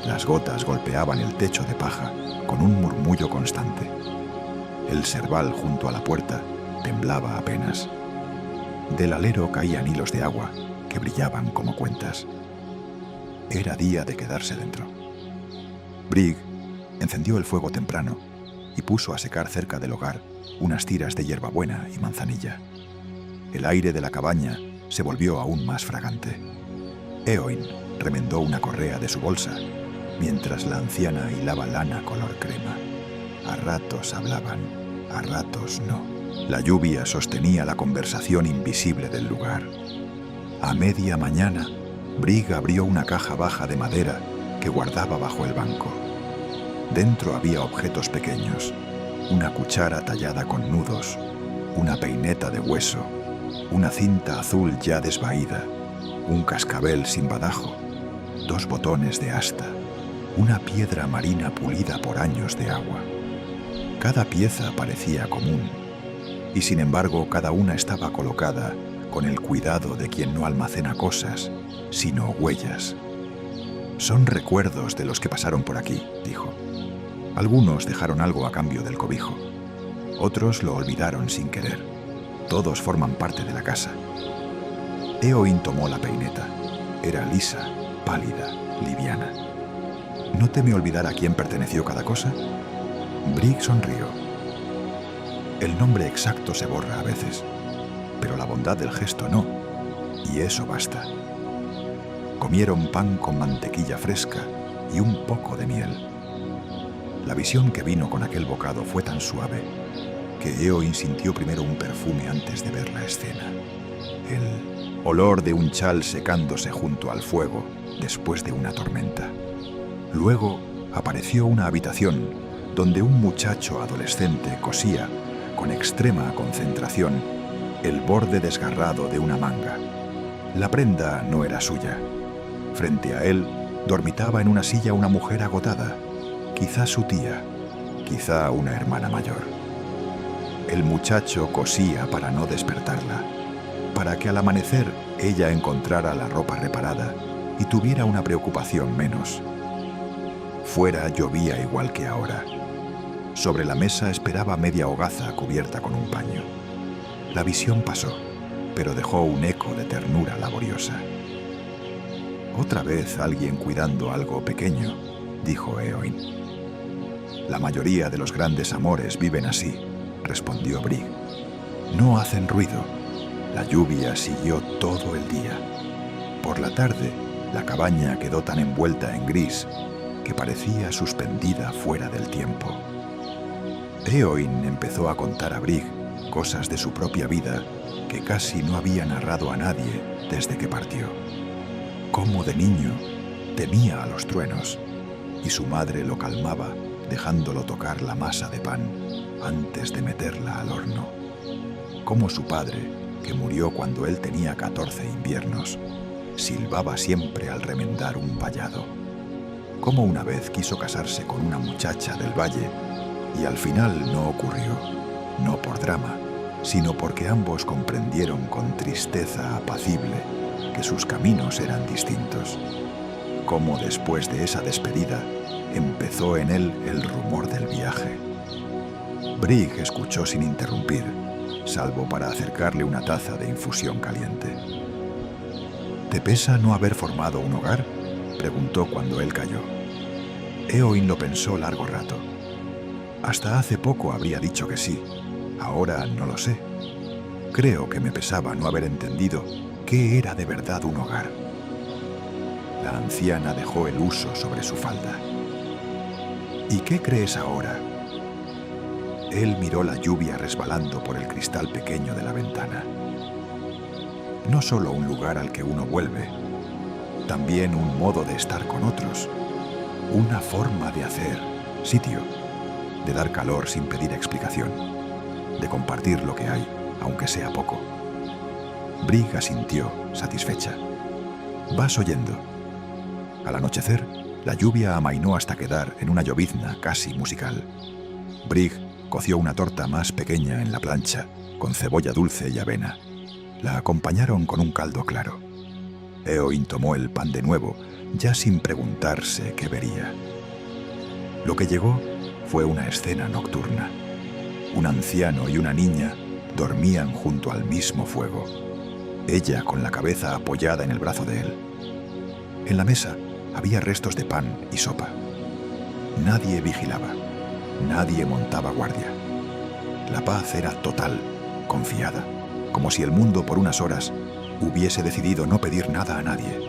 [SPEAKER 1] Las gotas golpeaban el techo de paja con un murmullo constante. El serval junto a la puerta temblaba apenas. Del alero caían hilos de agua que brillaban como cuentas. Era día de quedarse dentro. Brigg encendió el fuego temprano y puso a secar cerca del hogar unas tiras de hierbabuena y manzanilla. El aire de la cabaña se volvió aún más fragante. Éoin remendó una correa de su bolsa, mientras la anciana hilaba lana color crema. A ratos hablaban, a ratos no. La lluvia sostenía la conversación invisible del lugar. A media mañana, Brigg abrió una caja baja de madera que guardaba bajo el banco. Dentro había objetos pequeños, una cuchara tallada con nudos, una peineta de hueso, una cinta azul ya desvaída, un cascabel sin badajo, 2 botones de asta, una piedra marina pulida por años de agua. Cada pieza parecía común, y sin embargo cada una estaba colocada con el cuidado de quien no almacena cosas, sino huellas. «Son recuerdos de los que pasaron por aquí», dijo. Algunos dejaron algo a cambio del cobijo. Otros lo olvidaron sin querer. Todos forman parte de la casa. Éoin tomó la peineta. Era lisa, pálida, liviana. ¿No teme olvidar a quién perteneció cada cosa? Brigg sonrió. El nombre exacto se borra a veces, pero la bondad del gesto no, y eso basta. Comieron pan con mantequilla fresca y un poco de miel. La visión que vino con aquel bocado fue tan suave que Éoin sintió primero un perfume antes de ver la escena. El olor de un chal secándose junto al fuego después de una tormenta. Luego apareció una habitación donde un muchacho adolescente cosía, con extrema concentración, el borde desgarrado de una manga. La prenda no era suya. Frente a él dormitaba en una silla una mujer agotada, quizá su tía, quizá una hermana mayor. El muchacho cosía para no despertarla, para que al amanecer ella encontrara la ropa reparada y tuviera una preocupación menos. Fuera llovía igual que ahora. Sobre la mesa esperaba media hogaza cubierta con un paño. La visión pasó, pero dejó un eco de ternura laboriosa. «Otra vez alguien cuidando algo pequeño», dijo Éoin. «La mayoría de los grandes amores viven así», respondió Brigg. «No hacen ruido». La lluvia siguió todo el día. Por la tarde, la cabaña quedó tan envuelta en gris que parecía suspendida fuera del tiempo. Éoin empezó a contar a Brigg cosas de su propia vida que casi no había narrado a nadie desde que partió. Cómo de niño temía a los truenos y su madre lo calmaba dejándolo tocar la masa de pan antes de meterla al horno. Cómo su padre, que murió cuando él tenía 14 inviernos, silbaba siempre al remendar un vallado. Cómo una vez quiso casarse con una muchacha del valle y al final no ocurrió, no por drama, sino porque ambos comprendieron con tristeza apacible que sus caminos eran distintos. Cómo después de esa despedida empezó en él el rumor del viaje. Brigg escuchó sin interrumpir, salvo para acercarle una taza de infusión caliente. «¿Te pesa no haber formado un hogar?», preguntó cuando él calló. Éoin lo pensó largo rato. Hasta hace poco habría dicho que sí, ahora no lo sé. Creo que me pesaba no haber entendido qué era de verdad un hogar. La anciana dejó el huso sobre su falda. «¿Y qué crees ahora?». Él miró la lluvia resbalando por el cristal pequeño de la ventana. No solo un lugar al que uno vuelve, también un modo de estar con otros, una forma de hacer, sitio, de dar calor sin pedir explicación, de compartir lo que hay, aunque sea poco. Brigg asintió, satisfecha. «Vas oyendo». Al anochecer, la lluvia amainó hasta quedar en una llovizna casi musical. Brigg coció una torta más pequeña en la plancha, con cebolla dulce y avena. La acompañaron con un caldo claro. Éowyn tomó el pan de nuevo, ya sin preguntarse qué vería. Lo que llegó fue una escena nocturna. Un anciano y una niña dormían junto al mismo fuego, ella con la cabeza apoyada en el brazo de él. En la mesa había restos de pan y sopa. Nadie vigilaba, nadie montaba guardia. La paz era total, confiada, como si el mundo por unas horas hubiese decidido no pedir nada a nadie.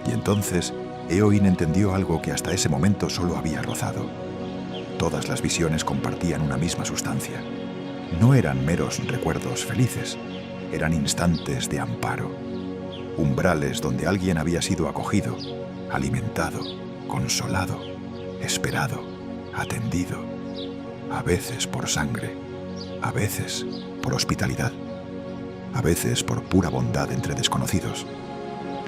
[SPEAKER 1] Y entonces Éowyn entendió algo que hasta ese momento solo había rozado. Todas las visiones compartían una misma sustancia. No eran meros recuerdos felices, eran instantes de amparo, umbrales donde alguien había sido acogido, alimentado, consolado, esperado, atendido, a veces por sangre, a veces por hospitalidad, a veces por pura bondad entre desconocidos.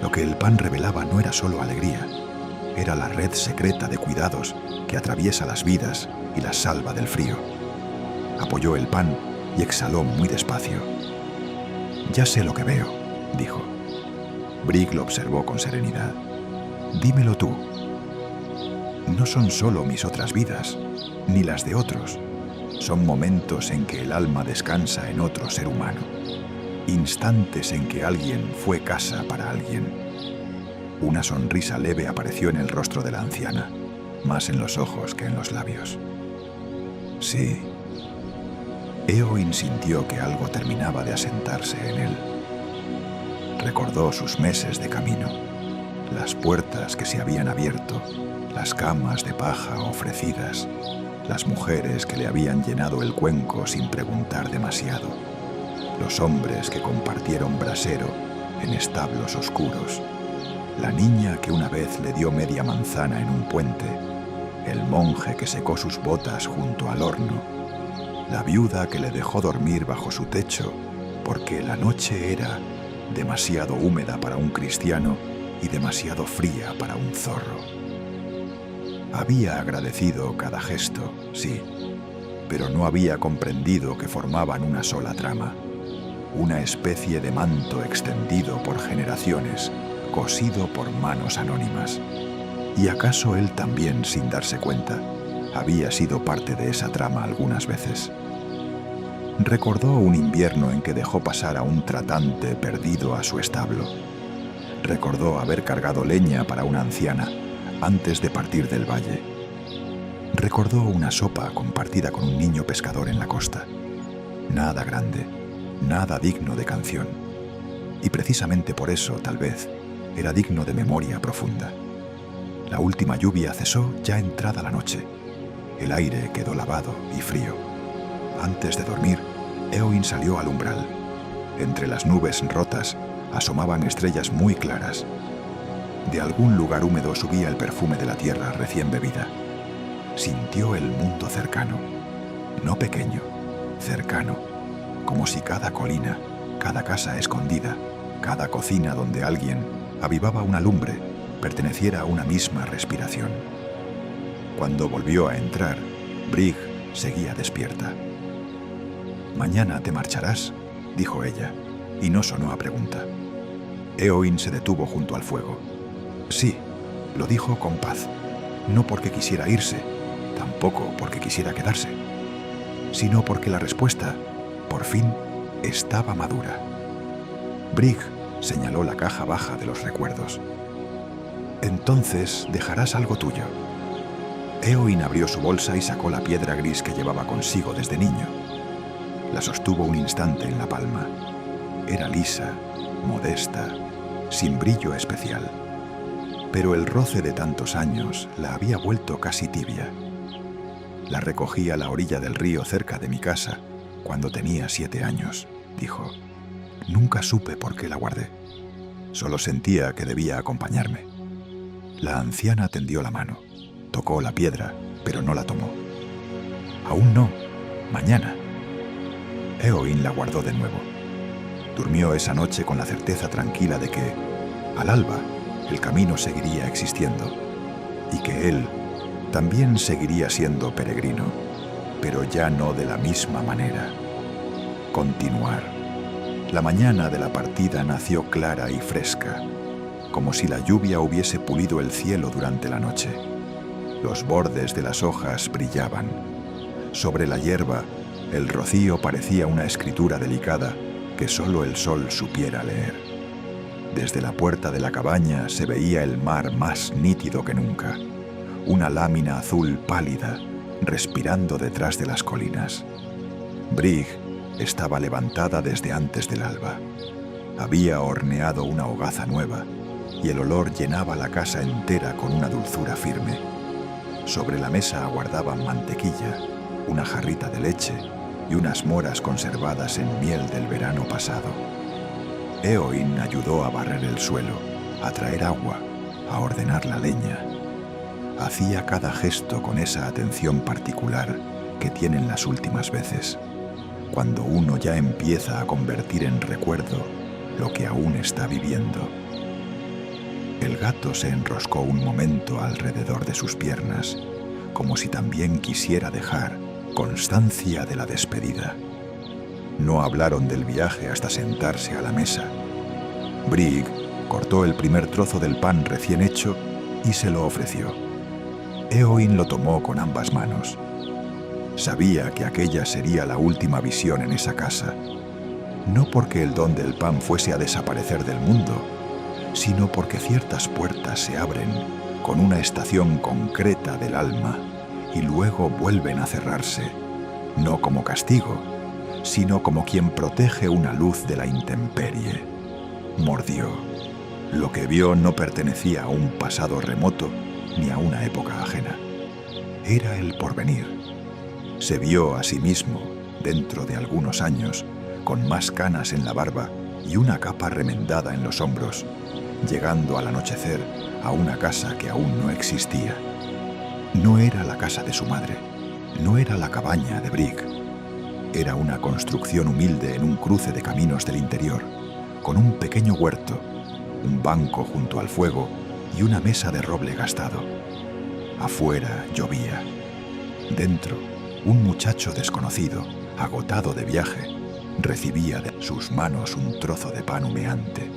[SPEAKER 1] Lo que el pan revelaba no era solo alegría, era la red secreta de cuidados que atraviesa las vidas y las salva del frío. Apoyó el pan y exhaló muy despacio. «Ya sé lo que veo», dijo. Brick lo observó con serenidad. «Dímelo tú. No son solo mis otras vidas, ni las de otros. Son momentos en que el alma descansa en otro ser humano. Instantes en que alguien fue casa para alguien». Una sonrisa leve apareció en el rostro de la anciana, más en los ojos que en los labios. «Sí». Éowyn sintió que algo terminaba de asentarse en él. Recordó sus meses de camino, las puertas que se habían abierto, las camas de paja ofrecidas, las mujeres que le habían llenado el cuenco sin preguntar demasiado, los hombres que compartieron brasero en establos oscuros, la niña que una vez le dio media manzana en un puente, el monje que secó sus botas junto al horno, la viuda que le dejó dormir bajo su techo porque la noche era demasiado húmeda para un cristiano y demasiado fría para un zorro. Había agradecido cada gesto, sí, pero no había comprendido que formaban una sola trama, una especie de manto extendido por generaciones, cosido por manos anónimas. ¿Y acaso él también, sin darse cuenta, había sido parte de esa trama algunas veces? Recordó un invierno en que dejó pasar a un tratante perdido a su establo. Recordó haber cargado leña para una anciana antes de partir del valle. Recordó una sopa compartida con un niño pescador en la costa. Nada grande, nada digno de canción. Y precisamente por eso, tal vez, era digno de memoria profunda. La última lluvia cesó ya entrada la noche. El aire quedó lavado y frío. Antes de dormir, Éowyn salió al umbral. Entre las nubes rotas asomaban estrellas muy claras. De algún lugar húmedo subía el perfume de la tierra recién bebida. Sintió el mundo cercano, no pequeño, cercano, como si cada colina, cada casa escondida, cada cocina donde alguien avivaba una lumbre, perteneciera a una misma respiración. Cuando volvió a entrar, Brick seguía despierta. «Mañana te marcharás», dijo ella, y no sonó a pregunta. Éowyn se detuvo junto al fuego. Sí, lo dijo con paz, no porque quisiera irse, tampoco porque quisiera quedarse, sino porque la respuesta, por fin, estaba madura. Brick señaló la caja baja de los recuerdos. «Entonces dejarás algo tuyo». Éowyn abrió su bolsa y sacó la piedra gris que llevaba consigo desde niño. La sostuvo un instante en la palma. Era lisa, modesta, sin brillo especial. Pero el roce de tantos años la había vuelto casi tibia. La recogí a la orilla del río cerca de mi casa cuando tenía 7 años, dijo. Nunca supe por qué la guardé. Solo sentía que debía acompañarme. La anciana tendió la mano. Tocó la piedra, pero no la tomó. Aún no, mañana. Éowyn la guardó de nuevo. Durmió esa noche con la certeza tranquila de que, al alba, el camino seguiría existiendo y que él también seguiría siendo peregrino, pero ya no de la misma manera. Continuar, La mañana de la partida nació clara y fresca, como si la lluvia hubiese pulido el cielo durante la noche. Los bordes de las hojas brillaban. Sobre la hierba, el rocío parecía una escritura delicada que solo el sol supiera leer. Desde la puerta de la cabaña se veía el mar más nítido que nunca, una lámina azul pálida respirando detrás de las colinas. Brig estaba levantada desde antes del alba. Había horneado una hogaza nueva y el olor llenaba la casa entera con una dulzura firme. Sobre la mesa aguardaban mantequilla, una jarrita de leche y unas moras conservadas en miel del verano pasado. Éowyn ayudó a barrer el suelo, a traer agua, a ordenar la leña. Hacía cada gesto con esa atención particular que tienen las últimas veces, cuando uno ya empieza a convertir en recuerdo lo que aún está viviendo. El gato se enroscó un momento alrededor de sus piernas, como si también quisiera dejar constancia de la despedida. No hablaron del viaje hasta sentarse a la mesa. Brig cortó el primer trozo del pan recién hecho y se lo ofreció. Éowyn lo tomó con ambas manos. Sabía que aquella sería la última visión en esa casa, no porque el don del pan fuese a desaparecer del mundo, sino porque ciertas puertas se abren con una estación concreta del alma y luego vuelven a cerrarse, no como castigo, sino como quien protege una luz de la intemperie. Mordió. Lo que vio no pertenecía a un pasado remoto ni a una época ajena. Era el porvenir. Se vio a sí mismo, dentro de algunos años, con más canas en la barba y una capa remendada en los hombros, llegando al anochecer a una casa que aún no existía. No era la casa de su madre, no era la cabaña de Brig. Era una construcción humilde en un cruce de caminos del interior, con un pequeño huerto, un banco junto al fuego y una mesa de roble gastado. Afuera llovía. Dentro, un muchacho desconocido, agotado de viaje, recibía de sus manos un trozo de pan humeante.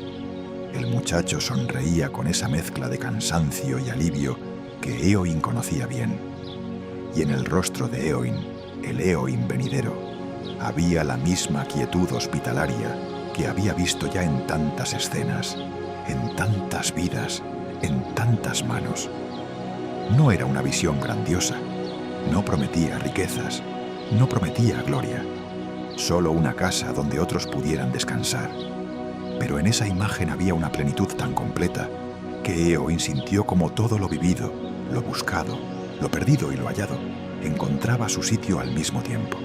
[SPEAKER 1] El muchacho sonreía con esa mezcla de cansancio y alivio que Éowyn conocía bien. Y en el rostro de Éowyn, el Éowyn venidero, había la misma quietud hospitalaria que había visto ya en tantas escenas, en tantas vidas, en tantas manos. No era una visión grandiosa, no prometía riquezas, no prometía gloria, solo una casa donde otros pudieran descansar. Pero en esa imagen había una plenitud tan completa que Éowyn sintió como todo lo vivido, lo buscado, lo perdido y lo hallado encontraba su sitio al mismo tiempo.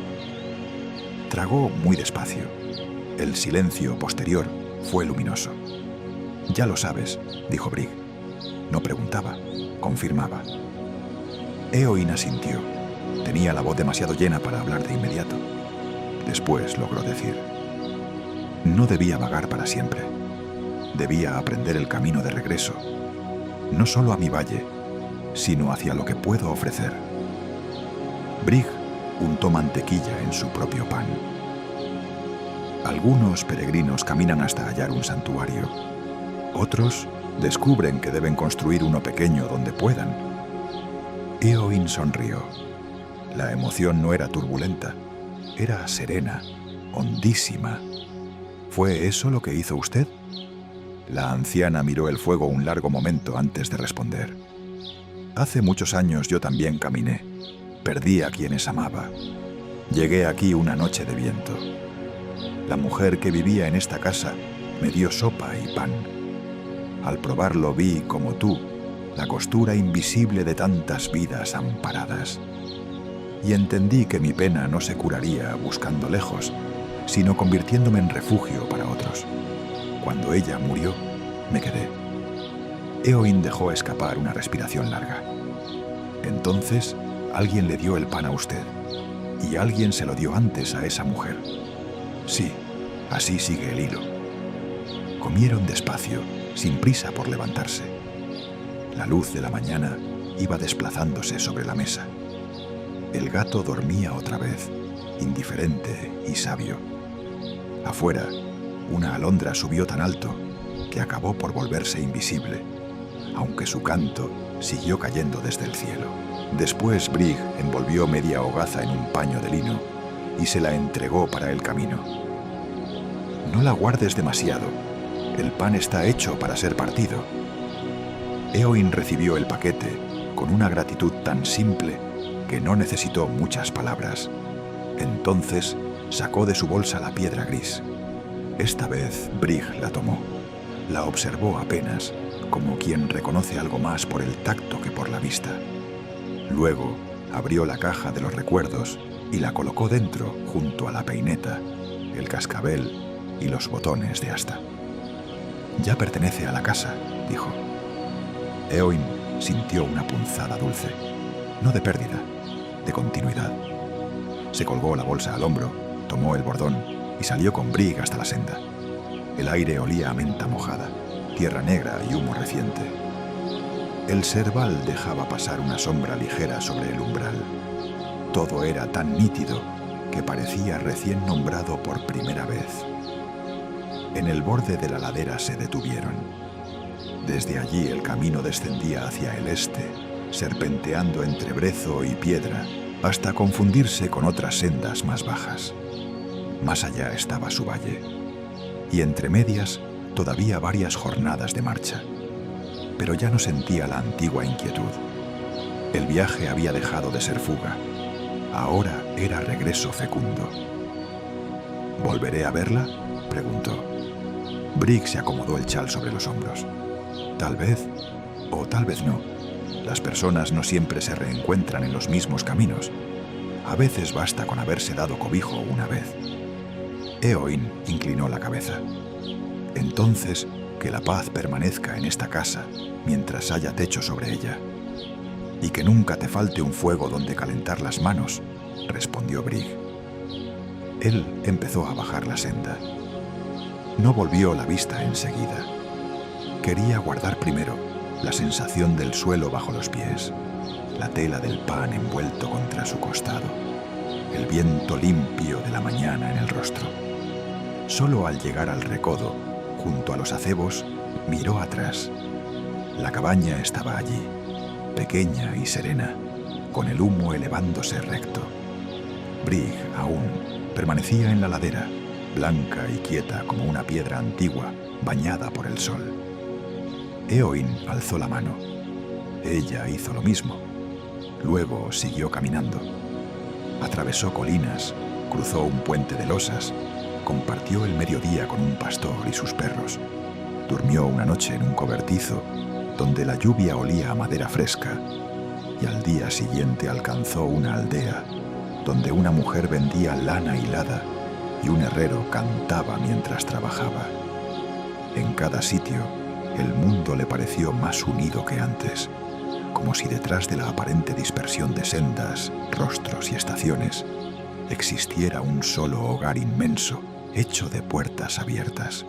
[SPEAKER 1] Tragó muy despacio. El silencio posterior fue luminoso. «Ya lo sabes», dijo Brig. No preguntaba, confirmaba. Éowyn asintió. Tenía la voz demasiado llena para hablar de inmediato. Después logró decir: «No debía vagar para siempre. Debía aprender el camino de regreso, no solo a mi valle, sino hacia lo que puedo ofrecer». Brig untó mantequilla en su propio pan. Algunos peregrinos caminan hasta hallar un santuario. Otros descubren que deben construir uno pequeño donde puedan. Éowyn sonrió. La emoción no era turbulenta, era serena, hondísima. ¿Fue eso lo que hizo usted? La anciana miró el fuego un largo momento antes de responder. Hace muchos años yo también caminé. Perdí a quienes amaba. Llegué aquí una noche de viento. La mujer que vivía en esta casa me dio sopa y pan. Al probarlo vi, como tú, la costura invisible de tantas vidas amparadas. Y entendí que mi pena no se curaría buscando lejos, sino convirtiéndome en refugio para otros. Cuando ella murió, me quedé. Éowyn dejó escapar una respiración larga. Entonces, alguien le dio el pan a usted, y alguien se lo dio antes a esa mujer. Sí, así sigue el hilo. Comieron despacio, sin prisa por levantarse. La luz de la mañana iba desplazándose sobre la mesa. El gato dormía otra vez, indiferente y sabio. Afuera, una alondra subió tan alto que acabó por volverse invisible, aunque su canto siguió cayendo desde el cielo. Después Brig envolvió media hogaza en un paño de lino y se la entregó para el camino. «No la guardes demasiado, el pan está hecho para ser partido». Éowyn recibió el paquete con una gratitud tan simple que no necesitó muchas palabras. Entonces sacó de su bolsa la piedra gris. Esta vez Brig la tomó. La observó apenas, como quien reconoce algo más por el tacto que por la vista. Luego abrió la caja de los recuerdos y la colocó dentro junto a la peineta, el cascabel y los botones de asta. «Ya pertenece a la casa», dijo. Éowyn sintió una punzada dulce, no de pérdida, de continuidad. Se colgó la bolsa al hombro, tomó el bordón y salió con Brig hasta la senda. El aire olía a menta mojada, tierra negra y humo reciente. El serval dejaba pasar una sombra ligera sobre el umbral. Todo era tan nítido que parecía recién nombrado por primera vez. En el borde de la ladera se detuvieron. Desde allí el camino descendía hacia el este, serpenteando entre brezo y piedra, hasta confundirse con otras sendas más bajas. Más allá estaba su valle, y entre medias todavía varias jornadas de marcha. Pero ya no sentía la antigua inquietud. El viaje había dejado de ser fuga. Ahora era regreso fecundo. «¿Volveré a verla?», preguntó. Brig se acomodó el chal sobre los hombros. Tal vez, o tal vez no. Las personas no siempre se reencuentran en los mismos caminos. A veces basta con haberse dado cobijo una vez. Éowyn inclinó la cabeza. «Entonces, que la paz permanezca en esta casa mientras haya techo sobre ella. Y que nunca te falte un fuego donde calentar las manos», respondió Brig. Él empezó a bajar la senda. No volvió la vista enseguida. Quería guardar primero la sensación del suelo bajo los pies, la tela del pan envuelto contra su costado, el viento limpio de la mañana en el rostro. Solo al llegar al recodo, junto a los acebos, miró atrás. La cabaña estaba allí, pequeña y serena, con el humo elevándose recto. Brig, aún, permanecía en la ladera, blanca y quieta como una piedra antigua bañada por el sol. Éowyn alzó la mano. Ella hizo lo mismo. Luego siguió caminando. Atravesó colinas, cruzó un puente de losas, compartió el mediodía con un pastor y sus perros. Durmió una noche en un cobertizo donde la lluvia olía a madera fresca, y al día siguiente alcanzó una aldea donde una mujer vendía lana hilada y un herrero cantaba mientras trabajaba. En cada sitio, el mundo le pareció más unido que antes, como si detrás de la aparente dispersión de sendas, rostros y estaciones, existiera un solo hogar inmenso, hecho de puertas abiertas.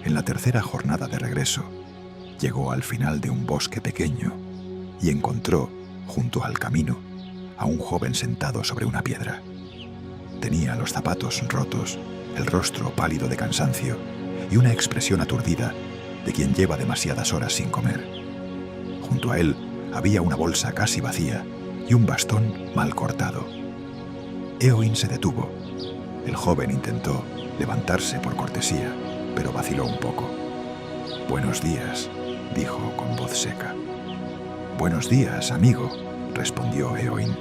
[SPEAKER 1] En la tercera jornada de regreso, llegó al final de un bosque pequeño y encontró, junto al camino, a un joven sentado sobre una piedra. Tenía los zapatos rotos, el rostro pálido de cansancio y una expresión aturdida de quien lleva demasiadas horas sin comer. Junto a él había una bolsa casi vacía y un bastón mal cortado. Éowyn se detuvo. El joven intentó levantarse por cortesía, pero vaciló un poco. «Buenos días», dijo con voz seca. «Buenos días, amigo», respondió Éowyn.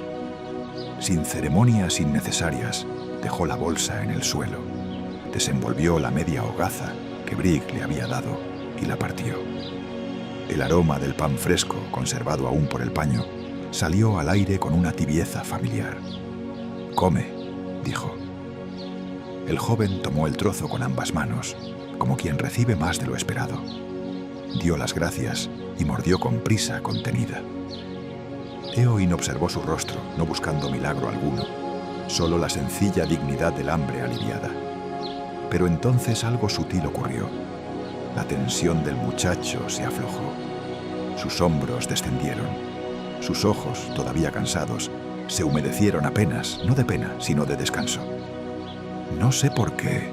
[SPEAKER 1] Sin ceremonias innecesarias, dejó la bolsa en el suelo, desenvolvió la media hogaza que Brig le había dado y la partió. El aroma del pan fresco, conservado aún por el paño, salió al aire con una tibieza familiar. «Come», dijo. El joven tomó el trozo con ambas manos, como quien recibe más de lo esperado. Dio las gracias y mordió con prisa contenida. Éowyn observó su rostro, no buscando milagro alguno, solo la sencilla dignidad del hambre aliviada. Pero entonces algo sutil ocurrió. La tensión del muchacho se aflojó. Sus hombros descendieron. Sus ojos, todavía cansados, se humedecieron apenas, no de pena, sino de descanso. «No sé por qué»,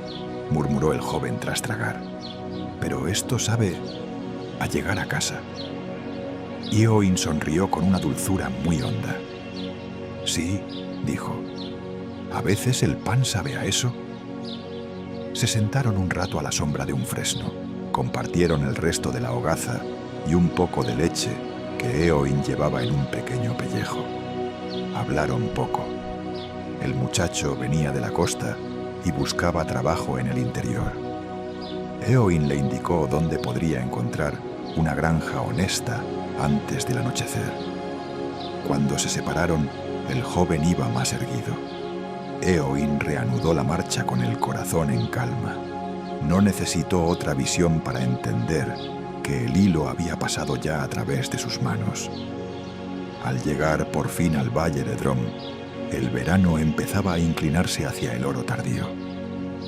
[SPEAKER 1] murmuró el joven tras tragar. «Pero esto sabe a llegar a casa». Eowyn sonrió con una dulzura muy honda. «Sí», dijo, «a veces el pan sabe a eso». Se sentaron un rato a la sombra de un fresno, compartieron el resto de la hogaza y un poco de leche que Eowyn llevaba en un pequeño pellejo. Hablaron poco. El muchacho venía de la costa y buscaba trabajo en el interior. Eowyn le indicó dónde podría encontrar una granja honesta antes del anochecer. Cuando se separaron, el joven iba más erguido. Eowyn reanudó la marcha con el corazón en calma. No necesitó otra visión para entender que el hilo había pasado ya a través de sus manos. Al llegar por fin al valle de Drom, el verano empezaba a inclinarse hacia el oro tardío.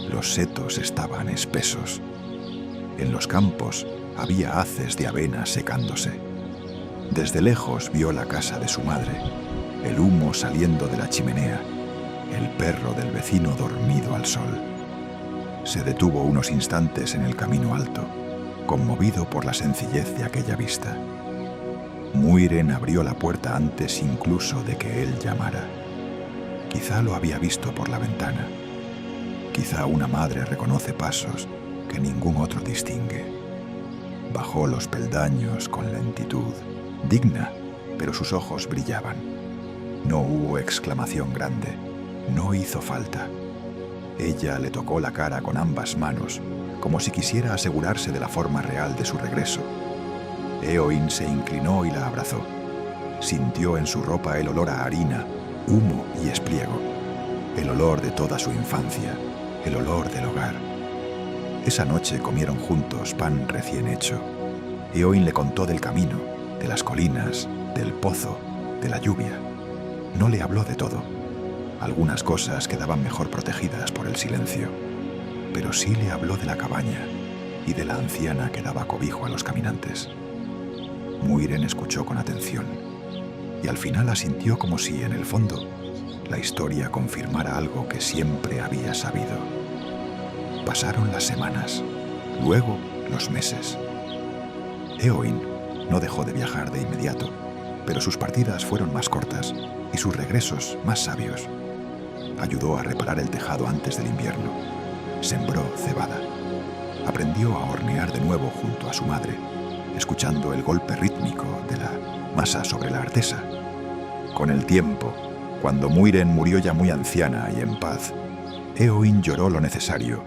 [SPEAKER 1] Los setos estaban espesos. En los campos había haces de avena secándose. Desde lejos vio la casa de su madre, el humo saliendo de la chimenea, el perro del vecino dormido al sol. Se detuvo unos instantes en el camino alto, conmovido por la sencillez de aquella vista. Muiren abrió la puerta antes incluso de que él llamara. Quizá lo había visto por la ventana. Quizá una madre reconoce pasos que ningún otro distingue. Bajó los peldaños con lentitud, digna, pero sus ojos brillaban. No hubo exclamación grande, no hizo falta. Ella le tocó la cara con ambas manos, como si quisiera asegurarse de la forma real de su regreso. Eowyn se inclinó y la abrazó. Sintió en su ropa el olor a harina, humo y espliego, el olor de toda su infancia, el olor del hogar. Esa noche comieron juntos pan recién hecho. Eowyn le contó del camino, de las colinas, del pozo, de la lluvia. No le habló de todo. Algunas cosas quedaban mejor protegidas por el silencio, pero sí le habló de la cabaña y de la anciana que daba cobijo a los caminantes. Muiren escuchó con atención y al final asintió como si, en el fondo, la historia confirmara algo que siempre había sabido. Pasaron las semanas, luego los meses. Eowyn no dejó de viajar de inmediato, pero sus partidas fueron más cortas y sus regresos más sabios. Ayudó a reparar el tejado antes del invierno. Sembró cebada. Aprendió a hornear de nuevo junto a su madre, escuchando el golpe rítmico de la masa sobre la artesa. Con el tiempo, cuando Muiren murió ya muy anciana y en paz, Eowyn lloró lo necesario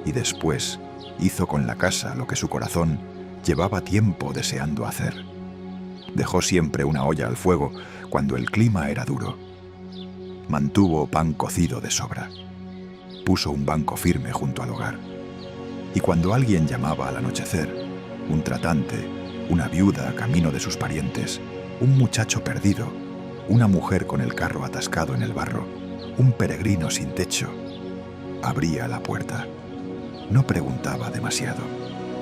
[SPEAKER 1] y después hizo con la casa lo que su corazón llevaba tiempo deseando hacer. Dejó siempre una olla al fuego cuando el clima era duro. Mantuvo pan cocido de sobra. Puso un banco firme junto al hogar. Y cuando alguien llamaba al anochecer, un tratante, una viuda camino de sus parientes, un muchacho perdido, una mujer con el carro atascado en el barro, un peregrino sin techo, abría la puerta. No preguntaba demasiado,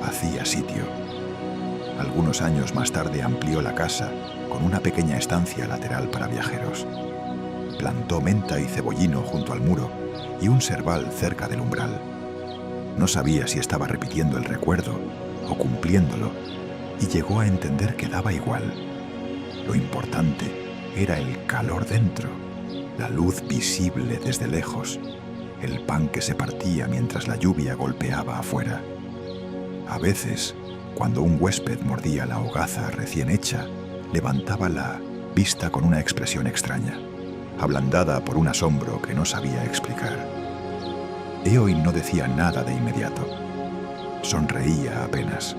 [SPEAKER 1] hacía sitio. Algunos años más tarde amplió la casa con una pequeña estancia lateral para viajeros. Plantó menta y cebollino junto al muro y un serval cerca del umbral. No sabía si estaba repitiendo el recuerdo o cumpliéndolo, y llegó a entender que daba igual. Lo importante era el calor dentro, la luz visible desde lejos, el pan que se partía mientras la lluvia golpeaba afuera. A veces, cuando un huésped mordía la hogaza recién hecha, levantaba la vista con una expresión extraña, ablandada por un asombro que no sabía explicar. Eowyn no decía nada de inmediato. Sonreía apenas.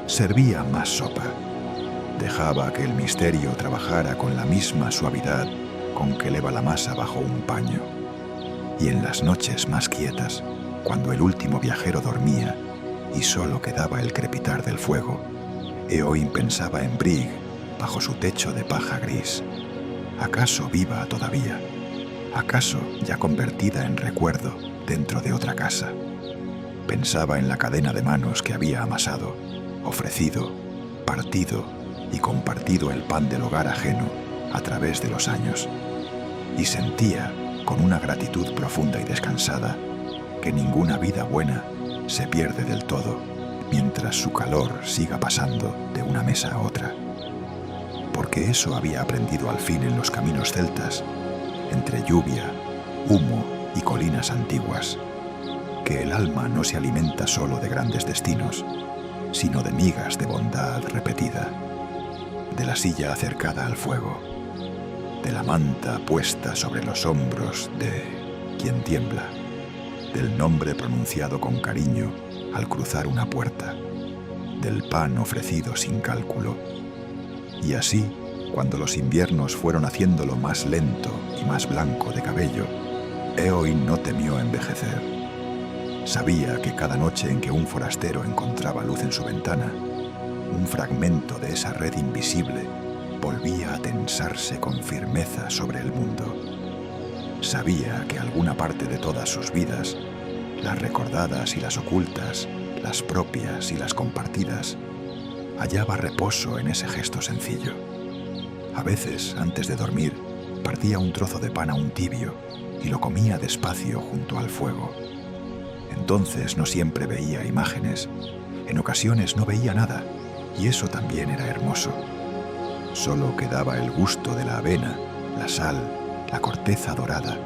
[SPEAKER 1] Servía más sopa. Dejaba que el misterio trabajara con la misma suavidad con que eleva la masa bajo un paño. Y en las noches más quietas, cuando el último viajero dormía y solo quedaba el crepitar del fuego, Eowyn pensaba en Brig bajo su techo de paja gris. ¿Acaso viva todavía? ¿Acaso ya convertida en recuerdo dentro de otra casa? Pensaba en la cadena de manos que había amasado, ofrecido, partido y compartido el pan del hogar ajeno a través de los años. Y sentía, con una gratitud profunda y descansada, que ninguna vida buena se pierde del todo mientras su calor siga pasando de una mesa a otra. Porque eso había aprendido al fin en los caminos celtas, entre lluvia, humo y colinas antiguas, que el alma no se alimenta solo de grandes destinos, sino de migas de bondad repetida, de la silla acercada al fuego, de la manta puesta sobre los hombros de quien tiembla, del nombre pronunciado con cariño al cruzar una puerta, del pan ofrecido sin cálculo. Y así, cuando los inviernos fueron haciéndolo más lento y más blanco de cabello, Éowyn no temió envejecer. Sabía que cada noche en que un forastero encontraba luz en su ventana, un fragmento de esa red invisible volvía a tensarse con firmeza sobre el mundo. Sabía que alguna parte de todas sus vidas, las recordadas y las ocultas, las propias y las compartidas, hallaba reposo en ese gesto sencillo. A veces, antes de dormir, partía un trozo de pan aún tibio y lo comía despacio junto al fuego. Entonces no siempre veía imágenes, en ocasiones no veía nada, y eso también era hermoso. Solo quedaba el gusto de la avena, la sal, la corteza dorada,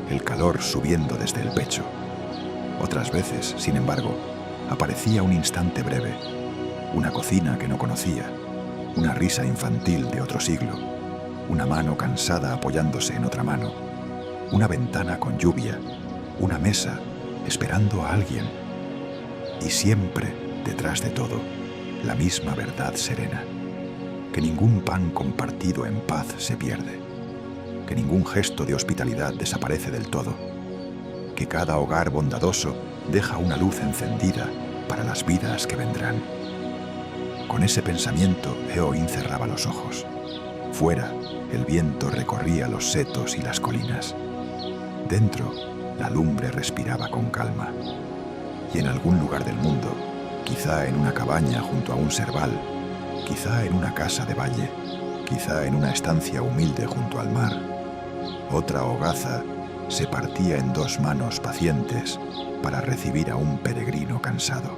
[SPEAKER 1] el calor subiendo desde el pecho. Otras veces, sin embargo, aparecía un instante breve, una cocina que no conocía, una risa infantil de otro siglo, una mano cansada apoyándose en otra mano, una ventana con lluvia, una mesa esperando a alguien. Y siempre, detrás de todo, la misma verdad serena, que ningún pan compartido en paz se pierde, que ningún gesto de hospitalidad desaparece del todo, que cada hogar bondadoso deja una luz encendida para las vidas que vendrán. Con ese pensamiento, Éowyn cerraba los ojos. Fuera, el viento recorría los setos y las colinas. Dentro, la lumbre respiraba con calma. Y en algún lugar del mundo, quizá en una cabaña junto a un serval, quizá en una casa de valle, quizá en una estancia humilde junto al mar, otra hogaza se partía en dos manos pacientes para recibir a un peregrino cansado.